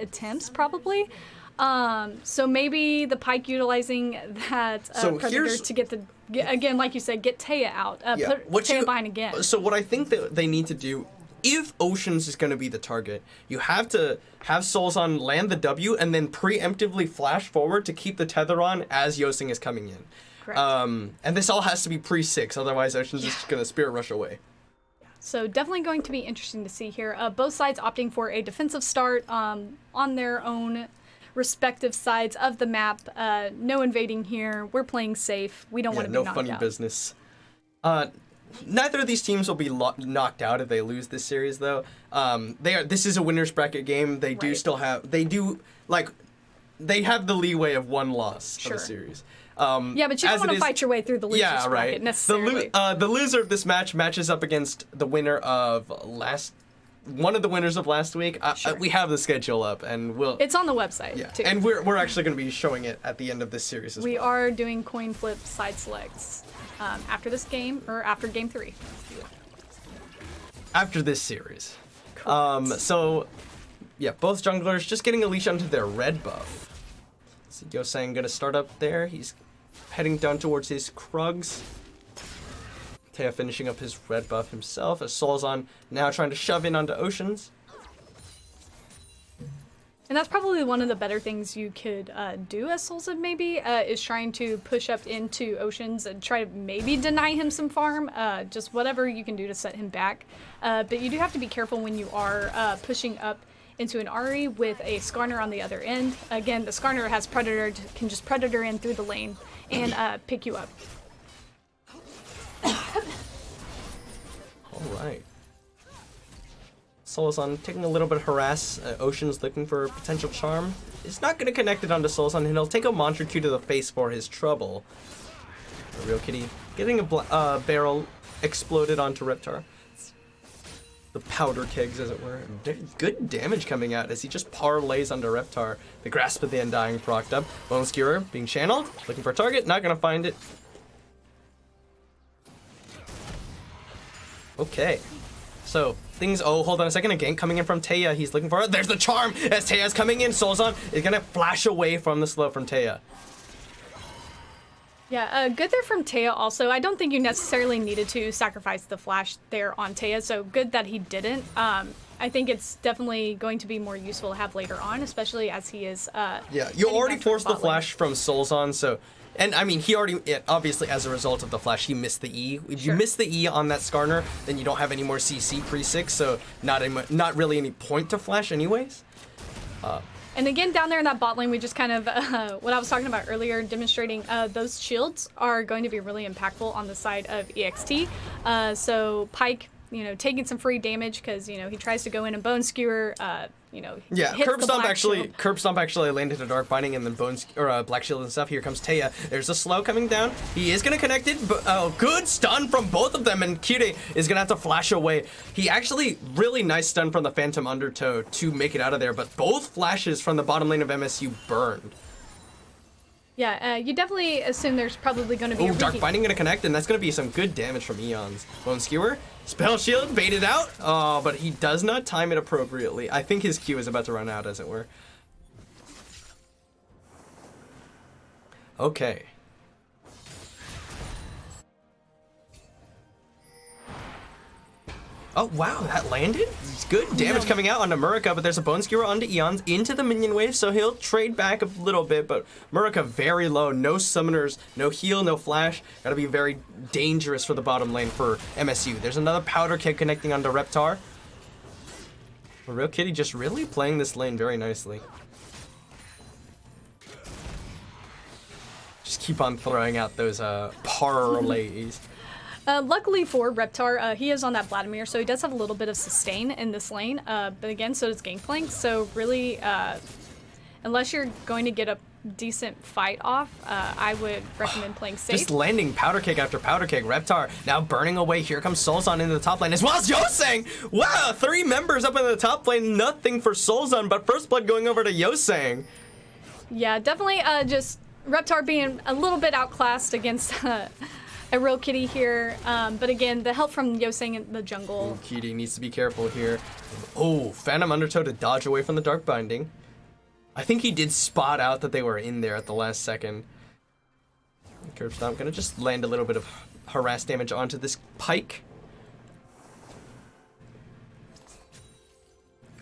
attempts, probably. So maybe the Pyke utilizing that Predator to get again, like you said, get Taya out. Put Taya behind again. So what I think that they need to do, if Oceans is going to be the target, you have to have Soulzon land the W and then preemptively flash forward to keep the tether on as Yosing is coming in. Correct. And this all has to be pre-6, otherwise Oceans is going to Spirit Rush away. So definitely going to be interesting to see here. Both sides opting for a defensive start on their own respective sides of the map. No invading here. We're playing safe. We don't want to be knocked out. No funny business. Neither of these teams will be knocked out if they lose this series, though. This is a winners bracket game. They do still have. They have the leeway of one loss of the series. Yeah, but you don't want to fight your way through the losers bracket necessarily. The loser of this match matches up against the winner of one of the winners of last week. We have the schedule up, and it's on the website. Yeah, too. and we're actually going to be showing it at the end of this series as well. We are doing coin flip side selects after this game or after game 3. After this series. So yeah, both junglers just getting a leash onto their red buff. So Yosang gonna start up there. He's heading down towards his Krugs. Taya finishing up his red buff himself, as Soulzon now trying to shove in onto Oceans. And that's probably one of the better things you could do as Soulzon, maybe, is trying to push up into Oceans and try to maybe deny him some farm, just whatever you can do to set him back. But you do have to be careful when you are pushing up into an Ahri with a Skarner on the other end. Again, the Skarner has Predator, can just Predator in through the lane and pick you up. Alright. Soulzon taking a little bit of harass. Ocean's looking for a potential charm. He's not going to connect it onto Soulzon, and he'll take a Mantra Q to the face for his trouble. A Real Kitty getting a barrel exploded onto Reptar. The powder kegs, as it were. Good damage coming out as he just parlays onto Reptar. The Grasp of the Undying procced up. Bone Skewer being channeled. Looking for a target. Not going to find it. Okay. So, hold on a second. A gank coming in from Taya. He's looking for it. There's the charm as Taya's coming in. Soulzon is going to flash away from the slow from Taya. Yeah, good there from Taya also. I don't think you necessarily needed to sacrifice the flash there on Taya, so good that he didn't. I think it's definitely going to be more useful to have later on, especially as he is... yeah, you already forced the flash from Soulzon, so... And, I mean, obviously, as a result of the flash, he missed the E. If you miss the E on that Skarner, then you don't have any more CC pre-6, so not really any point to flash anyways. And again, down there in that bot lane, we just kind of, what I was talking about earlier, demonstrating those shields are going to be really impactful on the side of EXT. So Pyke, taking some free damage because, he tries to go in and Bone Skewer, yeah, Curb Stomp actually landed a Dark Binding and then Black Shield and stuff. Here comes Taya. There's a slow coming down. He is gonna connect it, but good stun from both of them, and Kyurei is gonna have to flash away. He actually really nice stun from the Phantom Undertow to make it out of there, but both flashes from the bottom lane of MSU burned. Yeah, you definitely assume there's probably going to be a Ooh, Dark reheat. Binding gonna connect, and that's gonna be some good damage from Eons. Bone Skewer, Spell Shield, baited out. Oh, but he does not time it appropriately. I think his Q is about to run out, as it were. Okay. Oh, wow, that landed? It's good damage coming out onto Murica, but there's a Bone Skewer onto Eons into the minion wave, so he'll trade back a little bit, but Murica very low. No summoners, no heal, no flash. Gotta be very dangerous for the bottom lane for MSU. There's another Powder Keg connecting onto Reptar. Real Kitty just really playing this lane very nicely. Just keep on throwing out those parlays. Luckily for Reptar, he is on that Vladimir, so he does have a little bit of sustain in this lane. But again, so does Gangplank. So really, unless you're going to get a decent fight off, I would recommend playing safe. Just landing Powder Keg after Powder Keg. Reptar now burning away. Here comes Solzon into the top lane, as well as Yosang. Wow, 3 members up in the top lane. Nothing for Solzon, but First Blood going over to Yosang. Yeah, definitely just Reptar being a little bit outclassed against a Real Kitty here. But again, the help from Yosang in the jungle. Ooh, Kitty needs to be careful here. Oh, Phantom Undertow to dodge away from the Dark Binding. I think he did spot out that they were in there at the last second. Curb Stomp gonna just land a little bit of harass damage onto this Pike.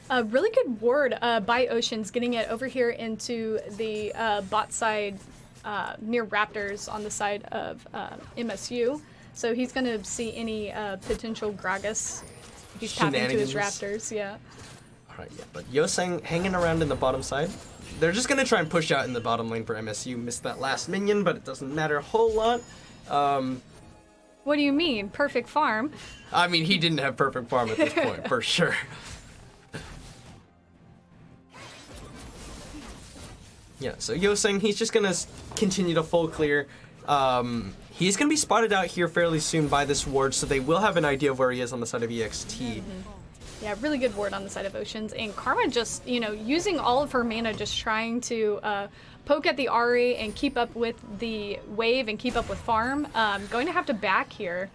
A really good ward by Oceans, getting it over here into the bot side near Raptors on the side of MSU. So he's going to see any potential Gragas if he's tapping to his Raptors. Yeah. All right, yeah, but Yosang hanging around in the bottom side. They're just going to try and push out in the bottom lane for MSU. Missed that last minion, but it doesn't matter a whole lot. What do you mean? Perfect farm? I mean, he didn't have perfect farm at this point, for sure. Yeah, so Yosang, he's just going to continue to full clear. He's going to be spotted out here fairly soon by this ward, so they will have an idea of where he is on the side of EXT. Yeah, really good ward on the side of Oceans. And Karma just, using all of her mana, just trying to poke at the Ahri and keep up with the wave and keep up with farm. Going to have to back here.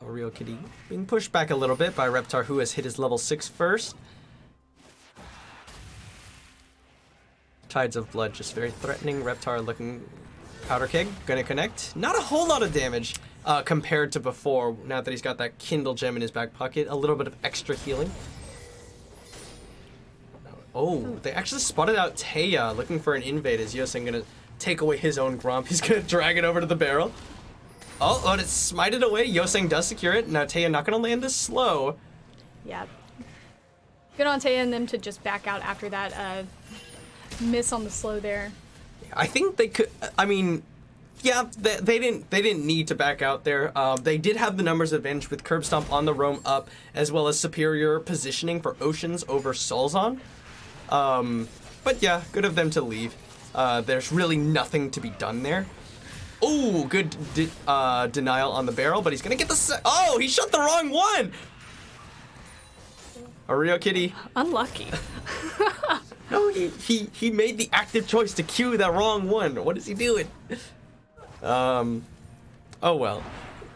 A Real Kitty being pushed back a little bit by Reptar, who has hit his level 6 first. Tides of Blood just very threatening. Reptar looking Powder Keg, gonna connect. Not a whole lot of damage compared to before, now that he's got that Kindle gem in his back pocket. A little bit of extra healing. Oh, they actually spotted out Taya looking for an invade. As Yosang gonna take away his own Gromp. He's gonna drag it over to the barrel. Oh, and it's smited away. Yosang does secure it. Now Taya not gonna land this slow. Yeah. Good on Taya and them to just back out after that miss on the slow there. I think they could. I mean, yeah, they didn't need to back out there. They did have the numbers advantage with Curb Stomp on the roam up, as well as superior positioning for Oceans over Solzon. But yeah, good of them to leave. There's really nothing to be done there. Oh, good denial on the barrel, but he's gonna get the oh, he shot the wrong one. A Real Kitty. Unlucky. No, he made the active choice to cue that wrong one. What is he doing? Oh well.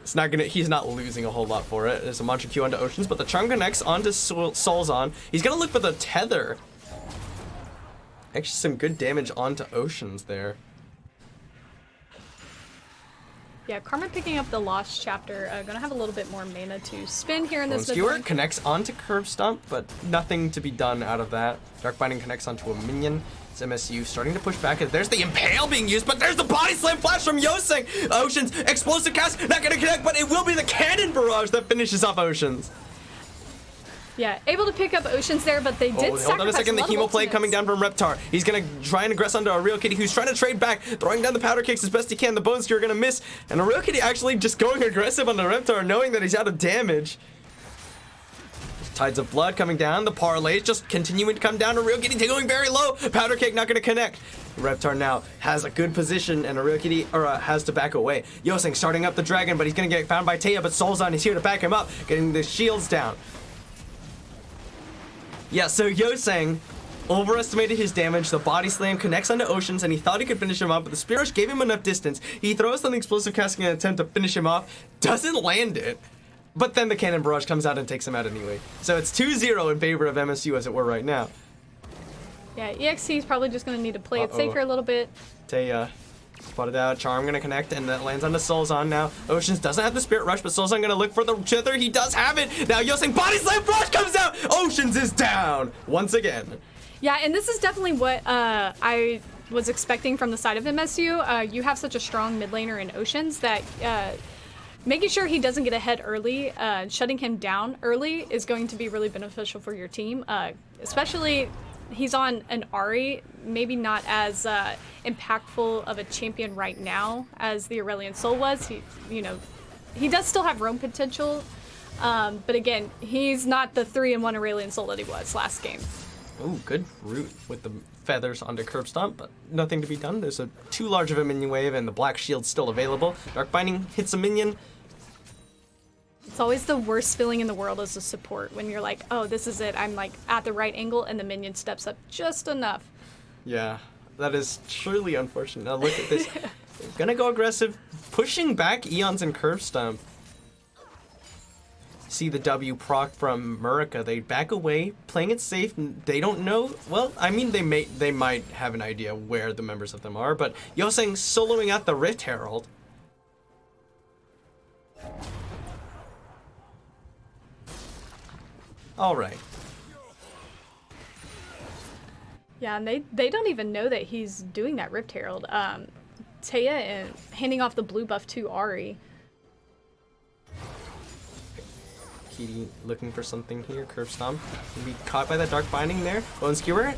It's not gonna. He's not losing a whole lot for it. There's a Mantra Q onto Oceans, but the charm connects onto Solzon. He's gonna look for the tether. Actually, some good damage onto Oceans there. Yeah, Karma picking up the Lost Chapter. Gonna have a little bit more mana to spend here in this Bone Skewer connects onto Curb Stomp, but nothing to be done out of that. Dark Binding connects onto a minion. It's MSU starting to push back. There's the Impale being used, but there's the Body Slam Flash from Yosang. Oceans, Explosive Cast, not gonna connect, but it will be the Cannon Barrage that finishes off Oceans. Yeah, able to pick up Oceans there, but they did sacrifice hold on a second. The Chemo Play ultimates. coming down from Reptar. He's going to try and aggress onto a Real Kitty who's trying to trade back, throwing down the Powder Kicks as best he can. The Bone Skewer are going to miss, and a Real Kitty actually just going aggressive on the Reptar, knowing that he's out of damage. Tides of Blood coming down. The parlays just continuing to come down. A Real Kitty going very low. Powder Cake not going to connect. Reptar now has a good position, and a Real Kitty has to back away. Yosang starting up the dragon, but he's going to get found by Taya, but Solzon is here to back him up, getting the shields down. Yeah, so Yoseng overestimated his damage. The body slam connects onto Oceans, and he thought he could finish him off, but the Spirit Rush gave him enough distance. He throws an explosive casting in an attempt to finish him off, doesn't land it, but then the Cannon Barrage comes out and takes him out anyway. So it's 2-0 in favor of MSU as it were right now. Yeah, EXT is probably just going to need to play it safer a little bit. Taya spotted out. Charm going to connect, and that lands on the Soulzon now. Oceans doesn't have the Spirit Rush, but Soulzon going to look for the Chither. He does have it. Now Yoseng Body Slam Rush comes out. Oceans is down once again. Yeah, and this is definitely what I was expecting from the side of MSU. You have such a strong mid laner in Oceans that making sure he doesn't get ahead early, shutting him down early is going to be really beneficial for your team, especially he's on an Ahri, maybe not as impactful of a champion right now as the Aurelion Sol was. He does still have roam potential, but again, he's not the 3-in-1 Aurelion Sol that he was last game. Oh, good root with the feathers onto Curb Stomp, but nothing to be done. There's too large of a minion wave, and the Black Shield's still available. Dark Binding hits a minion. It's always the worst feeling in the world as a support when you're like, oh, this is it. I'm like at the right angle, and the minion steps up just enough. Yeah, that is truly unfortunate. Now look at this. They're gonna go aggressive, pushing back Eons and Curb Stomp. See the W proc from Murica. They back away, playing it safe. They don't know. Well, I mean, they might have an idea where the members of them are, but Yoseng soloing out the Rift Herald. All right. Yeah, and they don't even know that he's doing that Rift Herald. Taya and handing off the blue buff to Ahri. Kitty looking for something here. Curb Stomp. Can be caught by that Dark Binding there. Bone Skewer.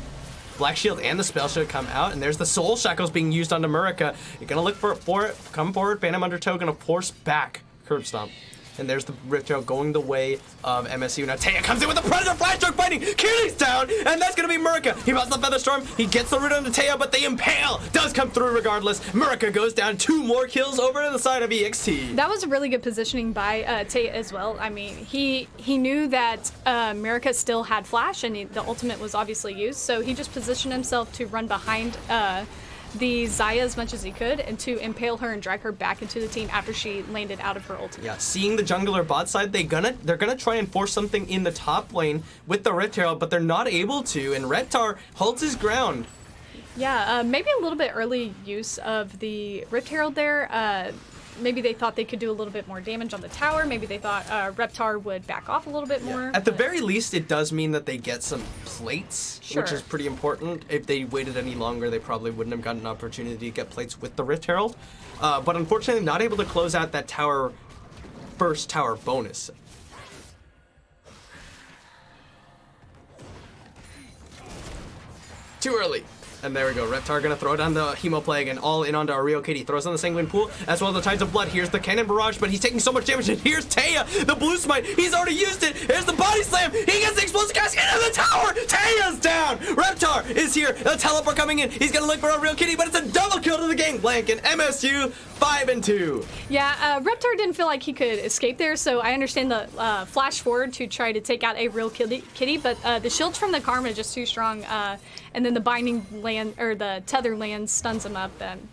Black Shield and the Spell Shield come out, and there's the Soul Shackles being used onto Murica. You're gonna look for it. Come forward. Phantom Undertow gonna force back Curb Stomp. And there's the Rift Herald going the way of MSU. Now Taya comes in with the Predator Flash Dark Binding. Kitty's down, and that's gonna be Murica. He busts the Feather Storm. He gets the root onto Taya, but the Impale does come through regardless. Murica goes down. 2 more kills over to the side of EXT. That was a really good positioning by Taya as well. I mean, he knew that Murica still had Flash, and the ultimate was obviously used, so he just positioned himself to run behind the Xayah as much as he could and to impale her and drag her back into the team after she landed out of her ultimate. Yeah, seeing the jungler bot side, they're gonna try and force something in the top lane with the Rift Herald, but they're not able to, and Reptar holds his ground. Yeah, maybe a little bit early use of the Rift Herald there. Maybe they thought they could do a little bit more damage on the tower. Maybe they thought Reptar would back off a little bit more. At the very least, it does mean that they get some plates, which is pretty important. If they waited any longer, they probably wouldn't have gotten an opportunity to get plates with the Rift Herald. But unfortunately, not able to close out that tower, first tower bonus. Too early. And there we go. Reptar gonna throw down the Hemoplague and all in onto Ario Kitty. Throws on the Sanguine Pool as well as the Tides of Blood. Here's the Cannon Barrage, but he's taking so much damage. And here's Taya, the Blue Smite. He's already used it. Here's the Body Slam. He gets the Explosive Cast into the tower. Taya's down. Reptar is here. The Teleport coming in. He's gonna look for Ario Kitty, but it's a double kill to the Gangplank. And MSU 5-2. Yeah, Reptar didn't feel like he could escape there, so I understand the flash forward to try to take out a real kitty, but the shields from the Karma are just too strong. And then the binding land, or the tether land, stuns him up then.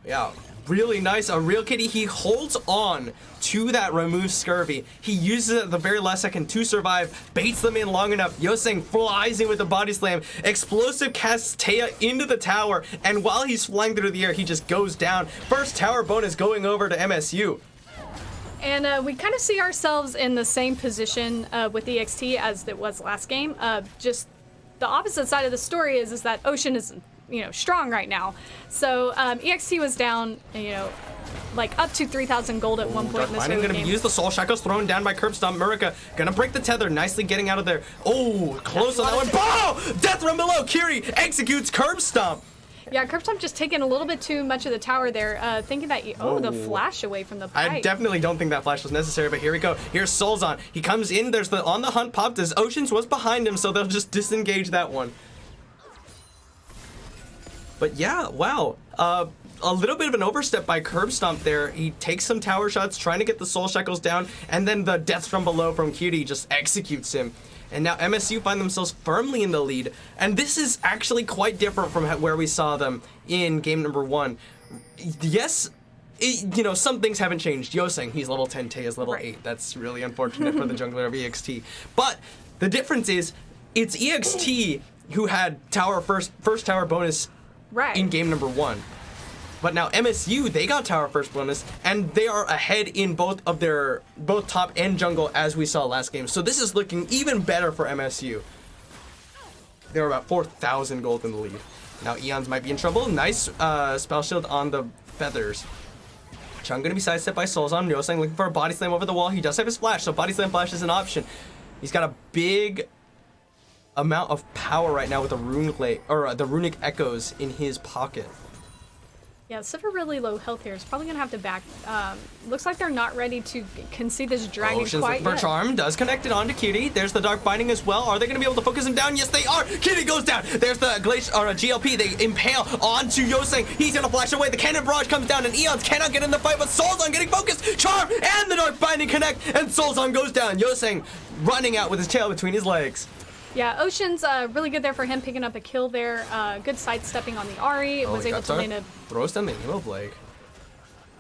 Yeah, really nice. A real kitty. He holds on to that remove scurvy. He uses it at the very last second to survive, baits them in long enough. Yoseng flies in with the body slam. Explosive casts Taya into the tower, and while he's flying through the air, he just goes down. First tower bonus going over to MSU. And we kind of see ourselves in the same position with EXT as it was last game. Just the opposite side of the story is that Ocean is, strong right now. So EXT was down, like up to 3,000 gold at one point in this early gonna game. use the Soul Shackles thrown down by Curb Stomp. Murica gonna break the tether, nicely getting out of there. Oh, close on that one. Boom! Death run below. Kiri executes Curb Stomp. Yeah, Curb Stomp just taking a little bit too much of the tower there, thinking that, the flash away from the pipe. I definitely don't think that flash was necessary, but here we go. Here's Soulzon. He comes in, there's the on the hunt popped as Oceans was behind him, so they'll just disengage that one. But yeah, wow. A little bit of an overstep by Curb Stomp there. He takes some tower shots, trying to get the Soul Shackles down, and then the Death from below from Cutie just executes him. And now MSU find themselves firmly in the lead. And this is actually quite different from where we saw them in game number 1. Yes, some things haven't changed. Yoseng, he's level 10, Tay is level 8. That's really unfortunate for the jungler of EXT. But the difference is, it's EXT who had first tower bonus in game number 1. But now MSU, they got tower first bonus, and they are ahead in both top and jungle as we saw last game. So this is looking even better for MSU. They're about 4,000 gold in the lead. Now Eons might be in trouble. Nice spell shield on the feathers. Chung gonna be sidestepped by Soulzon. Yoseng looking for a body slam over the wall. He does have his flash, so body slam flash is an option. He's got a big amount of power right now with the the runic echoes in his pocket. Yeah, Siffer really low health here. It's probably gonna have to back. Looks like they're not ready to concede this dragon Ocean's quite for yet. Charm does connect it onto Cutie. There's the Dark Binding as well. Are they gonna be able to focus him down? Yes, they are. Cutie goes down. There's the GLP. They impale onto Yoseng. He's gonna flash away. The Cannon Barrage comes down, and Eons cannot get in the fight. But Soulzon getting focused. Charm and the Dark Binding connect, and Soulzon goes down. Yoseng running out with his tail between his legs. Yeah, Ocean's really good there for him, picking up a kill there. Good sidestepping on the Ahri. Was able to land a... Throws down the emo blade.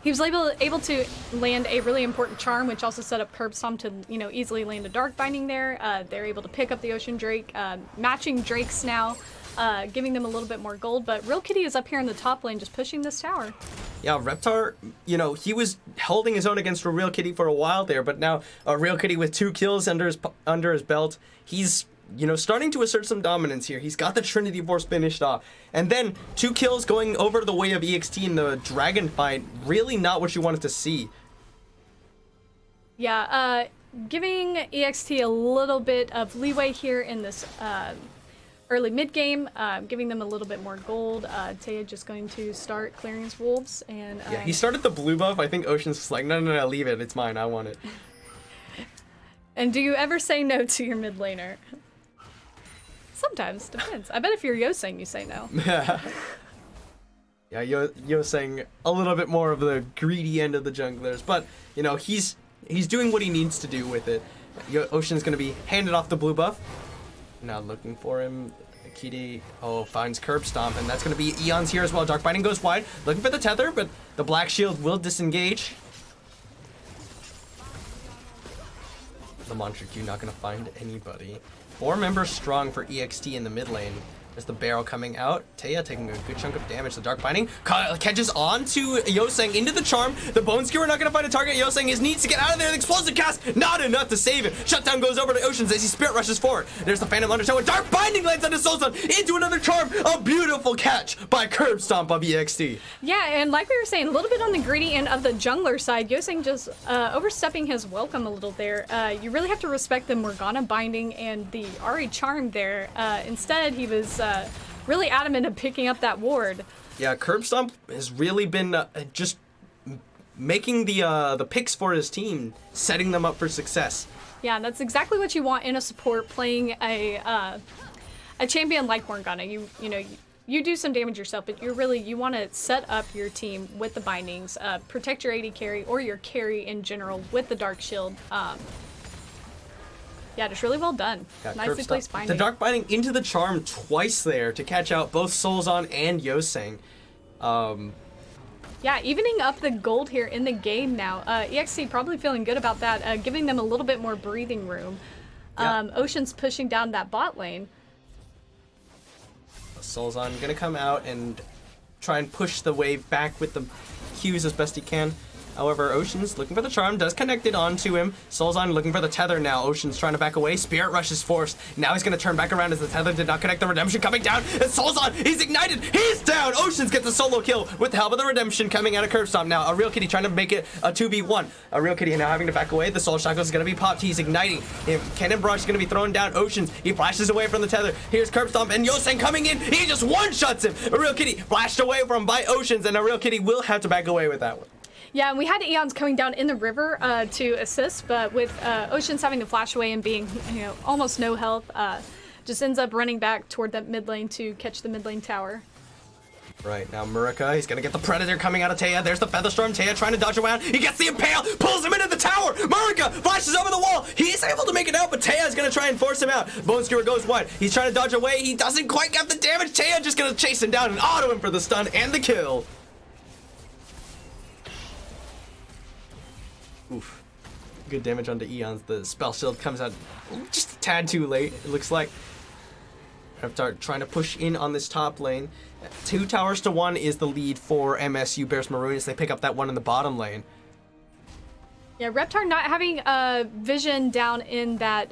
He was able to land a really important charm, which also set up Curb Stomp to, easily land a Dark Binding there. They're able to pick up the Ocean Drake, matching Drakes now, giving them a little bit more gold. But Real Kitty is up here in the top lane, just pushing this tower. Yeah, Reptar, he was holding his own against a Real Kitty for a while there, but now a Real Kitty with 2 kills under his belt, he's starting to assert some dominance here. He's got the Trinity Force finished off. And then 2 kills going over the way of EXT in the dragon fight. Really not what you wanted to see. Yeah, giving EXT a little bit of leeway here in this early mid game, giving them a little bit more gold. Taya just going to start clearing his wolves. And yeah, he started the blue buff. I think Ocean's just like, no, leave it. It's mine. I want it. And do you ever say no to your mid laner? Sometimes, depends. I bet if you're Yoseng, you say no. Yeah, Yoseng a little bit more of the greedy end of the junglers, but he's doing what he needs to do with it. Ocean's gonna be handed off the blue buff. Now looking for him. Kitty finds Curb Stomp, and that's gonna be Eons here as well. Dark Binding goes wide, looking for the tether, but the Black Shield will disengage. The Monster Q not gonna find anybody. 4 members strong for EXT in the mid lane. There's the barrel coming out. Taya taking a good chunk of damage. The Dark Binding catches on to Yoseng into the charm. The Bone Skewer not going to find a target. Yoseng needs to get out of there. The Explosive Cast, not enough to save him. Shutdown goes over to Oceans as he Spirit Rushes forward. There's the Phantom Undertow. And Dark Binding lands onto Soulzon into another charm. A beautiful catch by Curb Stomp of EXT. Yeah, and like we were saying, a little bit on the greedy end of the jungler side. Yoseng just overstepping his welcome a little there. You really have to respect the Morgana Binding and the Ahri charm there. Instead, he was... really adamant of picking up that ward. Yeah, Curb Stomp has really been just making the picks for his team, setting them up for success. Yeah, that's exactly what you want in a support playing a champion like Morgana. You do some damage yourself, but you want to set up your team with the bindings, protect your AD carry or your carry in general with the Dark Shield. Yeah, just really well done. Yeah, nicely placed binding. The Dark Binding into the charm twice there to catch out both Soulzon and Yoseng. Yeah, evening up the gold here in the game now. EXT probably feeling good about that, giving them a little bit more breathing room. Yeah. Ocean's pushing down that bot lane. Soulzon gonna come out and try and push the wave back with the Qs as best he can. However, Ocean's looking for the charm, does connect it onto him. Soulzon looking for the tether now. Ocean's trying to back away. Spirit Rush is forced. Now he's going to turn back around as the tether did not connect. The Redemption coming down. And Soulzon, he's ignited. He's down. Ocean's gets a solo kill with the help of the Redemption coming out of Curb Stomp. Now, a Real Kitty trying to make it a 2v1. A Real Kitty now having to back away. The Soul Shackle is going to be popped. He's igniting. Cannon Barrage is going to be thrown down. Ocean's, he flashes away from the tether. Here's Curb Stomp and Yoseng coming in. He just one-shots him. A Real Kitty flashed away from by Ocean's, and a Real Kitty will have to back away with that one. Yeah, and we had Eons coming down in the river to assist, but with Oceans having to flash away and being, almost no health, just ends up running back toward that mid lane to catch the mid lane tower. Right, now Murica, he's gonna get the Predator coming out of Taya. There's the Featherstorm. Taya trying to dodge around. He gets the Impale, pulls him into the tower. Murica flashes over the wall. He's able to make it out, but Taya is gonna try and force him out. Bone Skewer goes wide. He's trying to dodge away. He doesn't quite get the damage. Taya just gonna chase him down and auto him for the stun and the kill. Oof. Good damage onto Eons. The spell shield comes out just a tad too late, it looks like. Reptar trying to push in on this top lane. 2 towers to 1 is the lead for MSU Bears Maroon as they pick up that one in the bottom lane. Yeah, Reptar not having vision down in that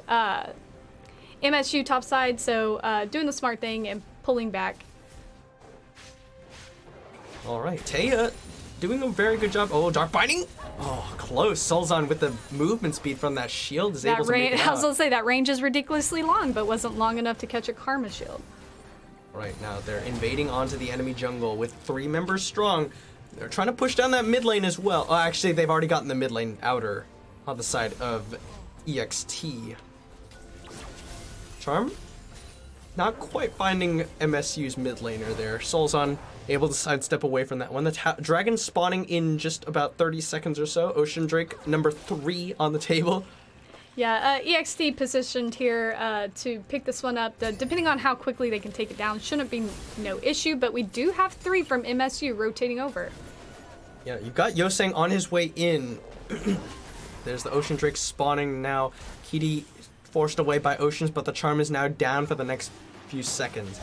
MSU top side, so doing the smart thing and pulling back. All right, Taya doing a very good job. Oh, Dark Binding. Oh, close. Solzon with the movement speed from that shield is able to make it out. I was going to say, that range is ridiculously long, but wasn't long enough to catch a Karma shield. Right now, they're invading onto the enemy jungle with 3 members strong. They're trying to push down that mid lane as well. Oh, actually, they've already gotten the mid lane outer on the side of EXT. Charm? Not quite finding MSU's mid laner there. Solzon able to sidestep away from that one. The dragon spawning in just about 30 seconds or so. Ocean Drake, number 3 on the table. Yeah, EXT positioned here to pick this one up. Depending on how quickly they can take it down, shouldn't be no issue, but we do have 3 from MSU rotating over. Yeah, you've got Yoseng on his way in. There's the Ocean Drake spawning now. Kitty forced away by Oceans, but the charm is now down for the next few seconds.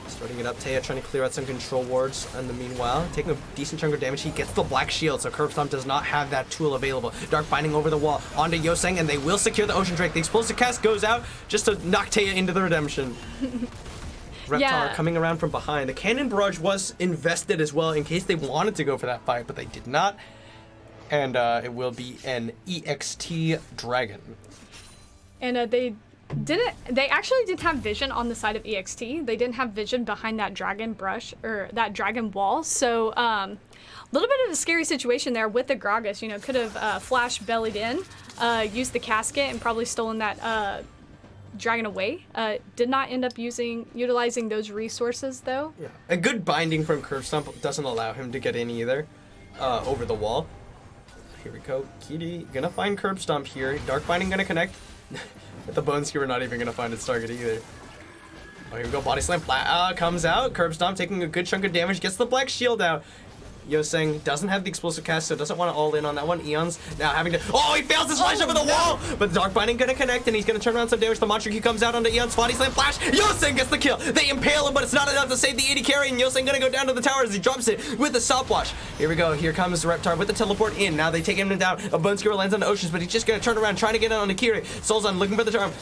Starting it up, Taya trying to clear out some control wards in the meanwhile. Taking a decent chunk of damage, he gets the Black Shield, so Curb Stomp does not have that tool available. Dark Binding over the wall, onto Yoseng, and they will secure the Ocean Drake. The Explosive Cast goes out just to knock Taya into the redemption. Reptar coming around from behind. The Cannon Barrage was invested as well in case they wanted to go for that fight, but they did not. And it will be an EXT Dragon. And they actually didn't have vision on the side of EXT. They didn't have vision behind that dragon brush or that dragon wall. So a little bit of a scary situation there with the Gragas. You know, could have flash bellied in, used the casket, and probably stolen that dragon away. Did not end up utilizing those resources though. Yeah, a good binding from Curb Stomp doesn't allow him to get in either over the wall. Here we go. Kitty gonna find Curb Stomp here. Dark Binding gonna connect. The Bone Skewer not even gonna find its target either. Oh, here we go. Body Slam comes out. Curb Stomp taking a good chunk of damage. Gets the Black Shield out. Yoseng doesn't have the Explosive Cast, so doesn't want to all in on that one. Eons now having to... Oh, he fails his flash over the wall! But Dark Binding gonna connect, and he's gonna turn around some damage. The Monster Key comes out onto Eons. Body Slam flash. Yoseng gets the kill. They impale him, but it's not enough to save the 80 carry, and Yoseng gonna go down to the tower as he drops it with the stopwatch. Here we go. Here comes Reptar with the teleport in. Now they take him down. A Bone Skewer lands on the Oceans, but he's just gonna turn around, trying to get in on Akiri. Solzon looking for the charm,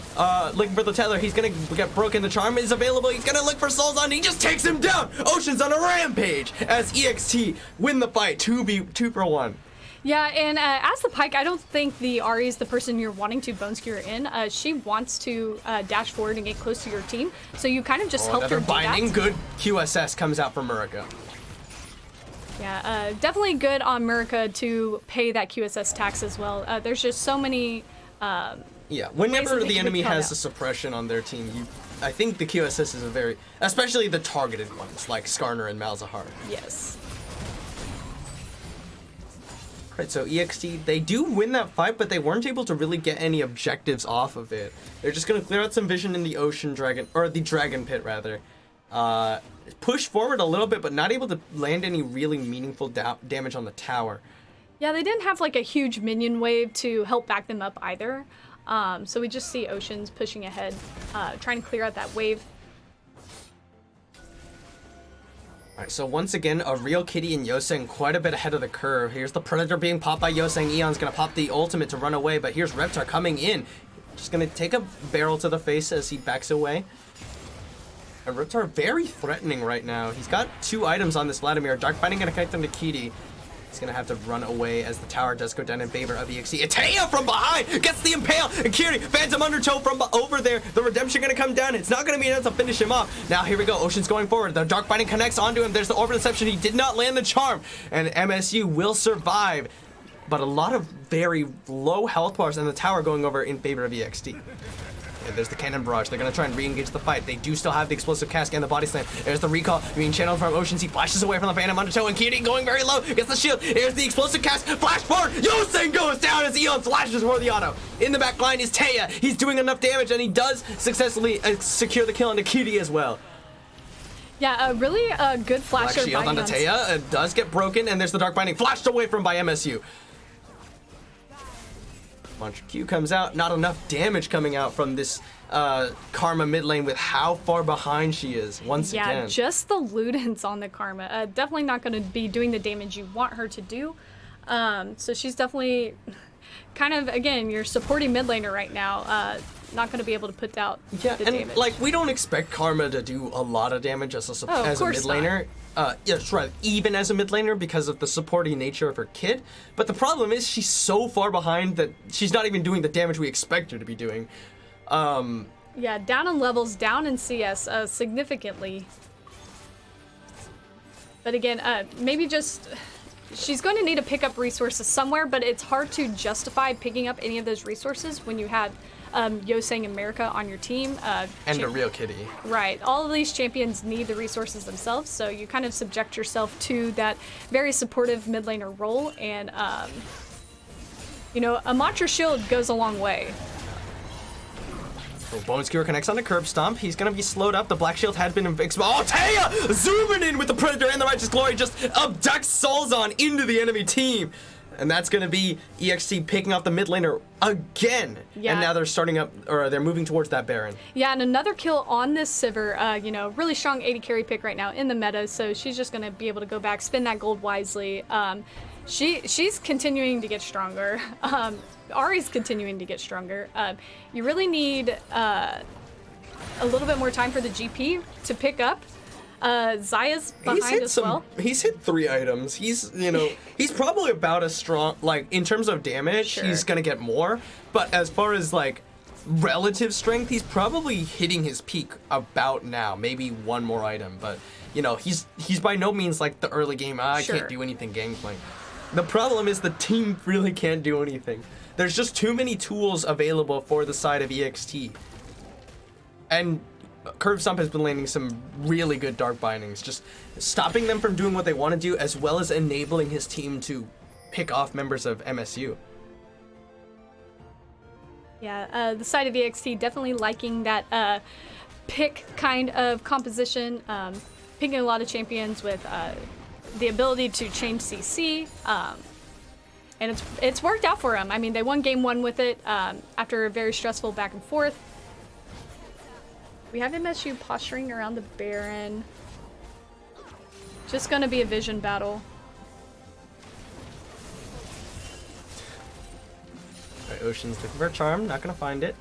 looking for the tether. He's gonna get broken. The charm is available. He's gonna look for Solzon. He just takes him down. Oceans on a rampage as EXT win the fight. 2 for 1. Yeah, and as the Pyke, I don't think the Ahri is the person you're wanting to Bone Skewer in. She wants to dash forward and get close to your team, so you kind of just help her do binding. that. Good QSS comes out from Murica. Yeah, definitely good on Murica to pay that QSS tax as well. There's just so many. Yeah, whenever the enemy has a suppression on their team, I think the QSS is a very, especially the targeted ones like Skarner and Malzahar. Yes. Right, so EXT, they do win that fight, but they weren't able to really get any objectives off of it. They're just going to clear out some vision in the Ocean Dragon, or the Dragon Pit, rather. Push forward a little bit, but not able to land any really meaningful damage on the tower. Yeah, they didn't have like a huge minion wave to help back them up either. So we just see Oceans pushing ahead, trying to clear out that wave. Alright, so once again, a real Kitty and Yoseng quite a bit ahead of the curve. Here's the Predator being popped by Yoseng. Eon's gonna pop the ultimate to run away, but here's Reptar coming in. Just gonna take a barrel to the face as he backs away. And Reptar very threatening right now. He's got 2 items on this Vladimir. Dark Binding gonna connect them to Kitty. He's gonna have to run away as the tower does go down in favor of EXT. Taya from behind gets the impale, and Kiri, Phantom Undertow from over there. The redemption gonna come down. It's not gonna be enough to finish him off. Now here we go. Ocean's going forward. The Dark Binding connects onto him. There's the Orb Deception. He did not land the charm, and MSU will survive. But a lot of very low health bars and the tower going over in favor of EXT. And there's the cannon barrage. They're going to try and re-engage the fight. They do still have the explosive cask and the body slam. There's the recall being channeled from Oceans. He flashes away from the Phantom Undertow, and Kitty going very low. Gets the shield. Here's the explosive cask. Flash forward. Yoseng goes down as Eon flashes for the auto. In the back line is Taya. He's doing enough damage, and he does successfully secure the kill on Kitty as well. Yeah, a really good flash Black shield onto Taya. It does get broken, and there's the Dark Binding flashed away from by MSU. Mantra Q comes out. Not enough damage coming out from this Karma mid lane with how far behind she is once again. Yeah, just the Ludens on the Karma. Definitely not going to be doing the damage you want her to do. So she's definitely kind of, again, your supporting mid laner right now. Not going to be able to put out the damage. Like, we don't expect Karma to do a lot of damage as a mid laner. Yeah, right, even as a mid laner because of the supporting nature of her kit. But the problem is she's so far behind that she's not even doing the damage we expect her to be doing. Yeah, down in levels, down in CS significantly. But again, maybe just... She's going to need to pick up resources somewhere, but it's hard to justify picking up any of those resources when you have Yoseng and America on your team. And a real Kitty. Right. All of these champions need the resources themselves, so you kind of subject yourself to that very supportive mid laner role, and, you know, a Mantra shield goes a long way. Bone Skewer connects on the curb stomp. He's gonna be slowed up. The Black Shield had been exposed. Oh, Taya zooming in with the Predator and the Righteous Glory, just abducts Solzon into the enemy team. And that's gonna be EXT picking off the mid laner again. Yeah. And now they're starting up, or they're moving towards that Baron. Yeah, and another kill on this Sivir. You know, really strong AD carry pick right now in the meta, so she's just gonna be able to go back, spend that gold wisely. She's continuing to get stronger. Ari's continuing to get stronger. You really need a little bit more time for the GP to pick up. Zaya's behind as well. He's hit 3 items. He's, you know, he's probably about as strong, like, in terms of damage, sure. He's gonna get more. But as far as, like, relative strength, he's probably hitting his peak about now. Maybe one more item. But, you know, he's by no means like the early game, I can't do anything gangplank. The problem is the team really can't do anything. There's just too many tools available for the side of EXT. And Curve Stomp has been landing some really good Dark Bindings, just stopping them from doing what they want to do, as well as enabling his team to pick off members of MSU. Yeah, the side of EXT definitely liking that pick kind of composition, picking a lot of champions with the ability to change CC. And it's worked out for them. I mean, they won game 1 with it after a very stressful back and forth. We have MSU posturing around the Baron. Just gonna be a vision battle. Alright, Ocean's looking for a charm, not gonna find it.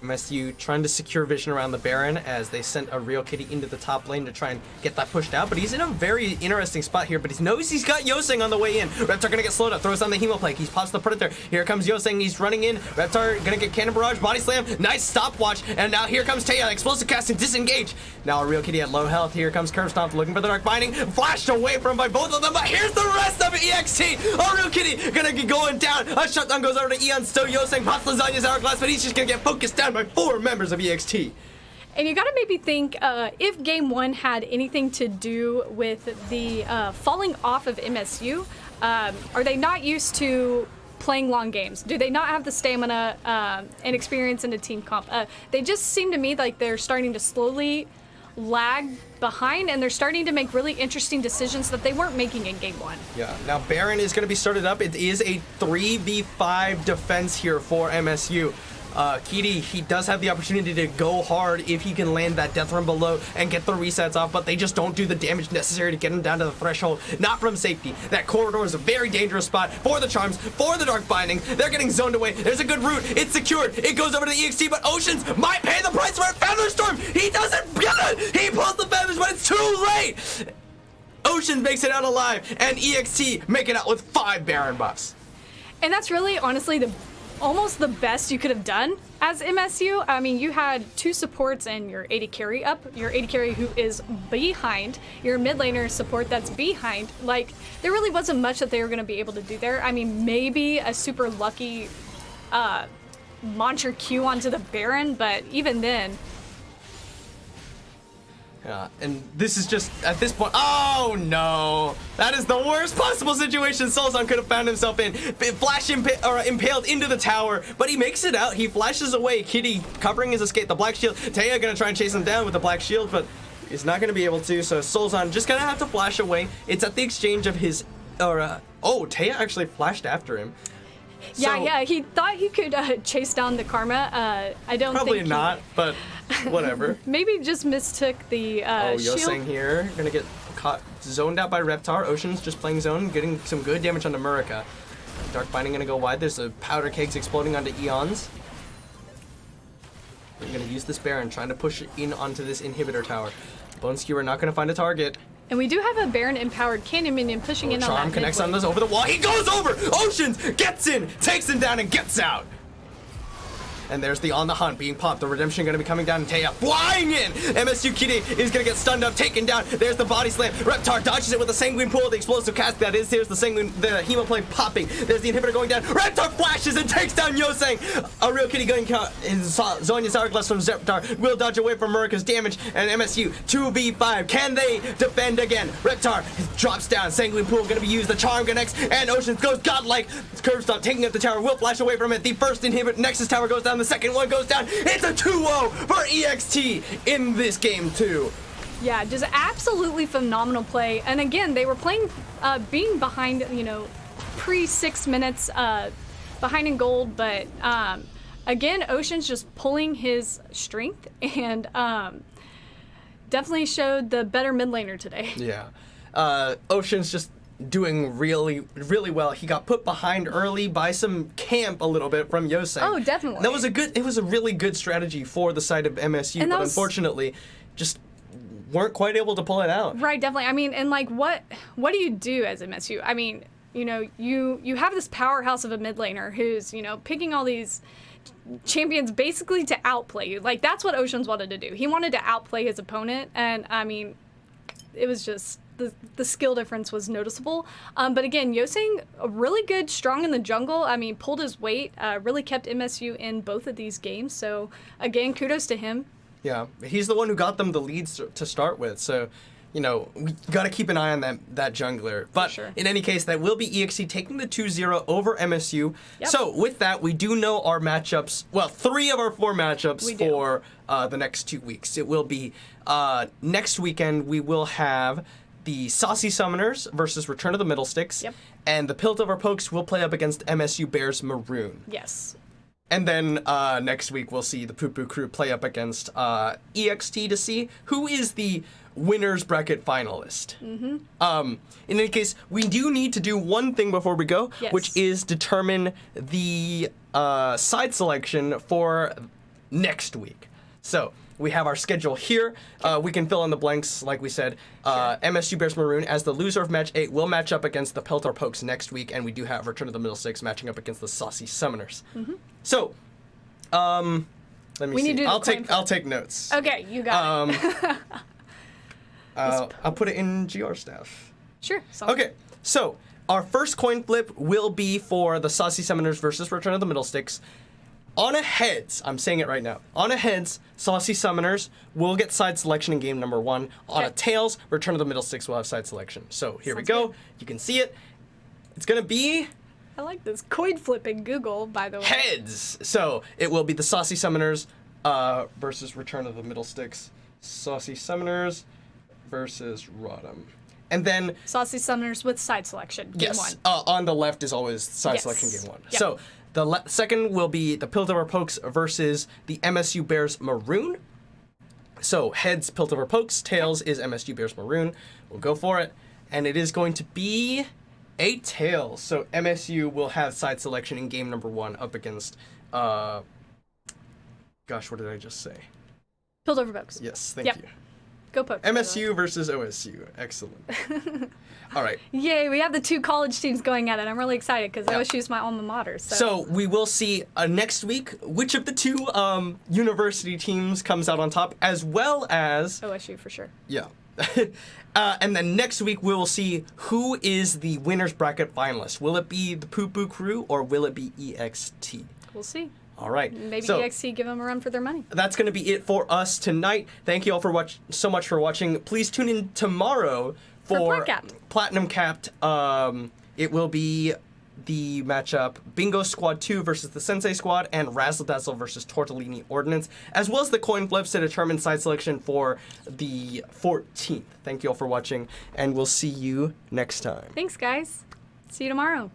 MSU trying to secure vision around the Baron as they sent a real Kitty into the top lane to try and get that pushed out, but he's in a very interesting spot here, but he knows he's got Yoseng on the way in. Reptar gonna get slowed up, throws on the Hemoplague, he pops the Predator. Here comes Yoseng, he's running in. Reptar gonna get Cannon Barrage, Body Slam, nice stopwatch, and now here comes Taya, Explosive Cast and Disengage. Now a real Kitty at low health, here comes Curve Stomp looking for the Dark Binding, flashed away from by both of them, but here's the rest of EXT! A real Kitty gonna get going down, a shutdown goes over to Eon, still Yoseng, pops Lasagna's Hourglass, but he's just gonna get focused down by 4 members of EXT. And you gotta maybe think, if game 1 had anything to do with the falling off of MSU, are they not used to playing long games? Do they not have the stamina and experience in a team comp? They just seem to me like they're starting to slowly lag behind, and they're starting to make really interesting decisions that they weren't making in game 1. Yeah, now Baron is going to be started up. It is a 3v5 defense here for MSU. Kitty, he does have the opportunity to go hard if he can land that Death Run below and get the resets off, but they just don't do the damage necessary to get him down to the threshold. Not from safety. That corridor is a very dangerous spot for the charms, for the Dark Binding. They're getting zoned away. There's a good route. It's secured. It goes over to the EXT, but Oceans might pay the price for it. Featherstorm! He doesn't get it! He pulls the feathers, but it's too late! Oceans makes it out alive, and EXT make it out with 5 Baron buffs. And that's really, honestly, almost the best you could have done as MSU. I mean, you had 2 supports and your AD carry up, your AD carry who is behind, your mid laner support that's behind. Like, there really wasn't much that they were going to be able to do there. I mean, maybe a super lucky launch your Q onto the Baron, but even then. Yeah, and this is just, at this point, oh no! That is the worst possible situation Solzon could have found himself in. Impaled into the tower, but he makes it out. He flashes away. Kitty covering his escape. The black shield. Taya gonna try and chase him down with the black shield, but he's not gonna be able to, so Solzon just gonna have to flash away. It's at the exchange of his, oh, Taya actually flashed after him. Yeah, he thought he could chase down the Karma. I don't probably think not, but whatever. Maybe just mistook the shield. Yoseng here, gonna get caught, zoned out by Reptar. Ocean's just playing zone, getting some good damage onto Murica. Dark Binding gonna go wide. There's a powder kegs exploding onto Eons. We're gonna use this Baron, trying to push in onto this inhibitor tower. Bone Skewer not gonna find a target. And we do have a Baron empowered cannon minion pushing in on that. Charm connects on this over the wall. He goes over! Oceans gets in, takes him down, and gets out. And there's the On the Hunt being popped. The Redemption going to be coming down, and Taya flying in. MSU Kitty is going to get stunned up, taken down. There's the body slam. Reptar dodges it with a Sanguine Pool, the explosive cast that is. Here's the Hemoplane popping. There's the inhibitor going down. Reptar flashes and takes down Yoseng. A real Kitty going Zonya's Hourglass from Reptar will dodge away from Murica's damage. And MSU 2v5. Can they defend again? Reptar drops down. Sanguine Pool going to be used. The Charm connects, and Ocean goes godlike. Curve Stomp taking up the tower. Will flash away from it. The first inhibitor Nexus tower goes down. The second one goes down. It's a 2-0 for EXT in this game too. Yeah, just absolutely phenomenal play. And again, they were playing, being behind, pre 6 minutes behind in gold. But again, Ocean's just pulling his strength and definitely showed the better mid laner today. Yeah, Ocean's just doing really, really well. He got put behind early by some camp a little bit from Yoseng. Oh, definitely. It was a really good strategy for the side of MSU, but unfortunately, just weren't quite able to pull it out. Right, definitely. I mean, and like, what do you do as MSU? I mean, you have this powerhouse of a mid laner who's, picking all these champions basically to outplay you. Like, that's what Oceans wanted to do. He wanted to outplay his opponent, and I mean, it was just the skill difference was noticeable. But again, Yoseng, really good, strong in the jungle. I mean, pulled his weight, really kept MSU in both of these games. So again, kudos to him. Yeah, he's the one who got them the leads to start with. So, we got to keep an eye on that jungler. But sure. In any case, that will be EXT taking the 2-0 over MSU. Yep. So with that, we do know our matchups. Well, 3 of our 4 matchups for the next 2 weeks. It will be next weekend. We will have the Saucy Summoners versus Return of the Middlesticks. Yep. And the Piltover Pokes will play up against MSU Bears Maroon. Yes. And then next week we'll see the Poo Poo Crew play up against EXT to see who is the winners bracket finalist. Mm-hmm. In any case, we do need to do one thing before we go, yes. which is determine the side selection for next week. So we have our schedule here. We can fill in the blanks, like we said. Sure. MSU Bears Maroon, as the loser of match 8, will match up against the Peltor Pokes next week, and we do have Return of the Middlesticks matching up against the Saucy Summoners. Mm-hmm. So, let me see. Need to do I'll take notes. Okay, you got it. I'll put it in GR staff. Sure. Okay, so our first coin flip will be for the Saucy Summoners versus Return of the Middlesticks. On a heads, I'm saying it right now. On a heads, Saucy Summoners will get side selection in game number 1. On a tails, Return of the Middlesticks will have side selection. So here we go. Good. You can see it. It's gonna be... I like this coin flip in Google, by the way. Heads! So it will be the Saucy Summoners versus Return of the Middlesticks. Saucy Summoners versus Rodham. And then... Saucy Summoners with side selection, game 1. On the left is always side selection, game 1. Yep. So... The second will be the Piltover Pokes versus the MSU Bears Maroon. So heads, Piltover Pokes. Tails is MSU Bears Maroon. We'll go for it. And it is going to be a tails. So MSU will have side selection in game number 1 up against... gosh, what did I just say? Piltover Pokes. Yes, thank you. Go Pokes. MSU versus OSU. Excellent. All right. Yay, we have the 2 college teams going at it. I'm really excited because OSU is my alma mater. So we will see next week which of the 2 university teams comes out on top, as well as... OSU for sure. Yeah. And then next week we will see who is the winners bracket finalist. Will it be the Poo Poo Crew or will it be EXT? We'll see. All right. Maybe so, EXT give them a run for their money. That's going to be it for us tonight. Thank you all for so much for watching. Please tune in tomorrow for Platinum Capped. It will be the matchup Bingo Squad 2 versus the Sensei Squad and Razzle Dazzle versus Tortellini Ordnance, as well as the coin flips to determine side selection for the 14th. Thank you all for watching, and we'll see you next time. Thanks, guys. See you tomorrow.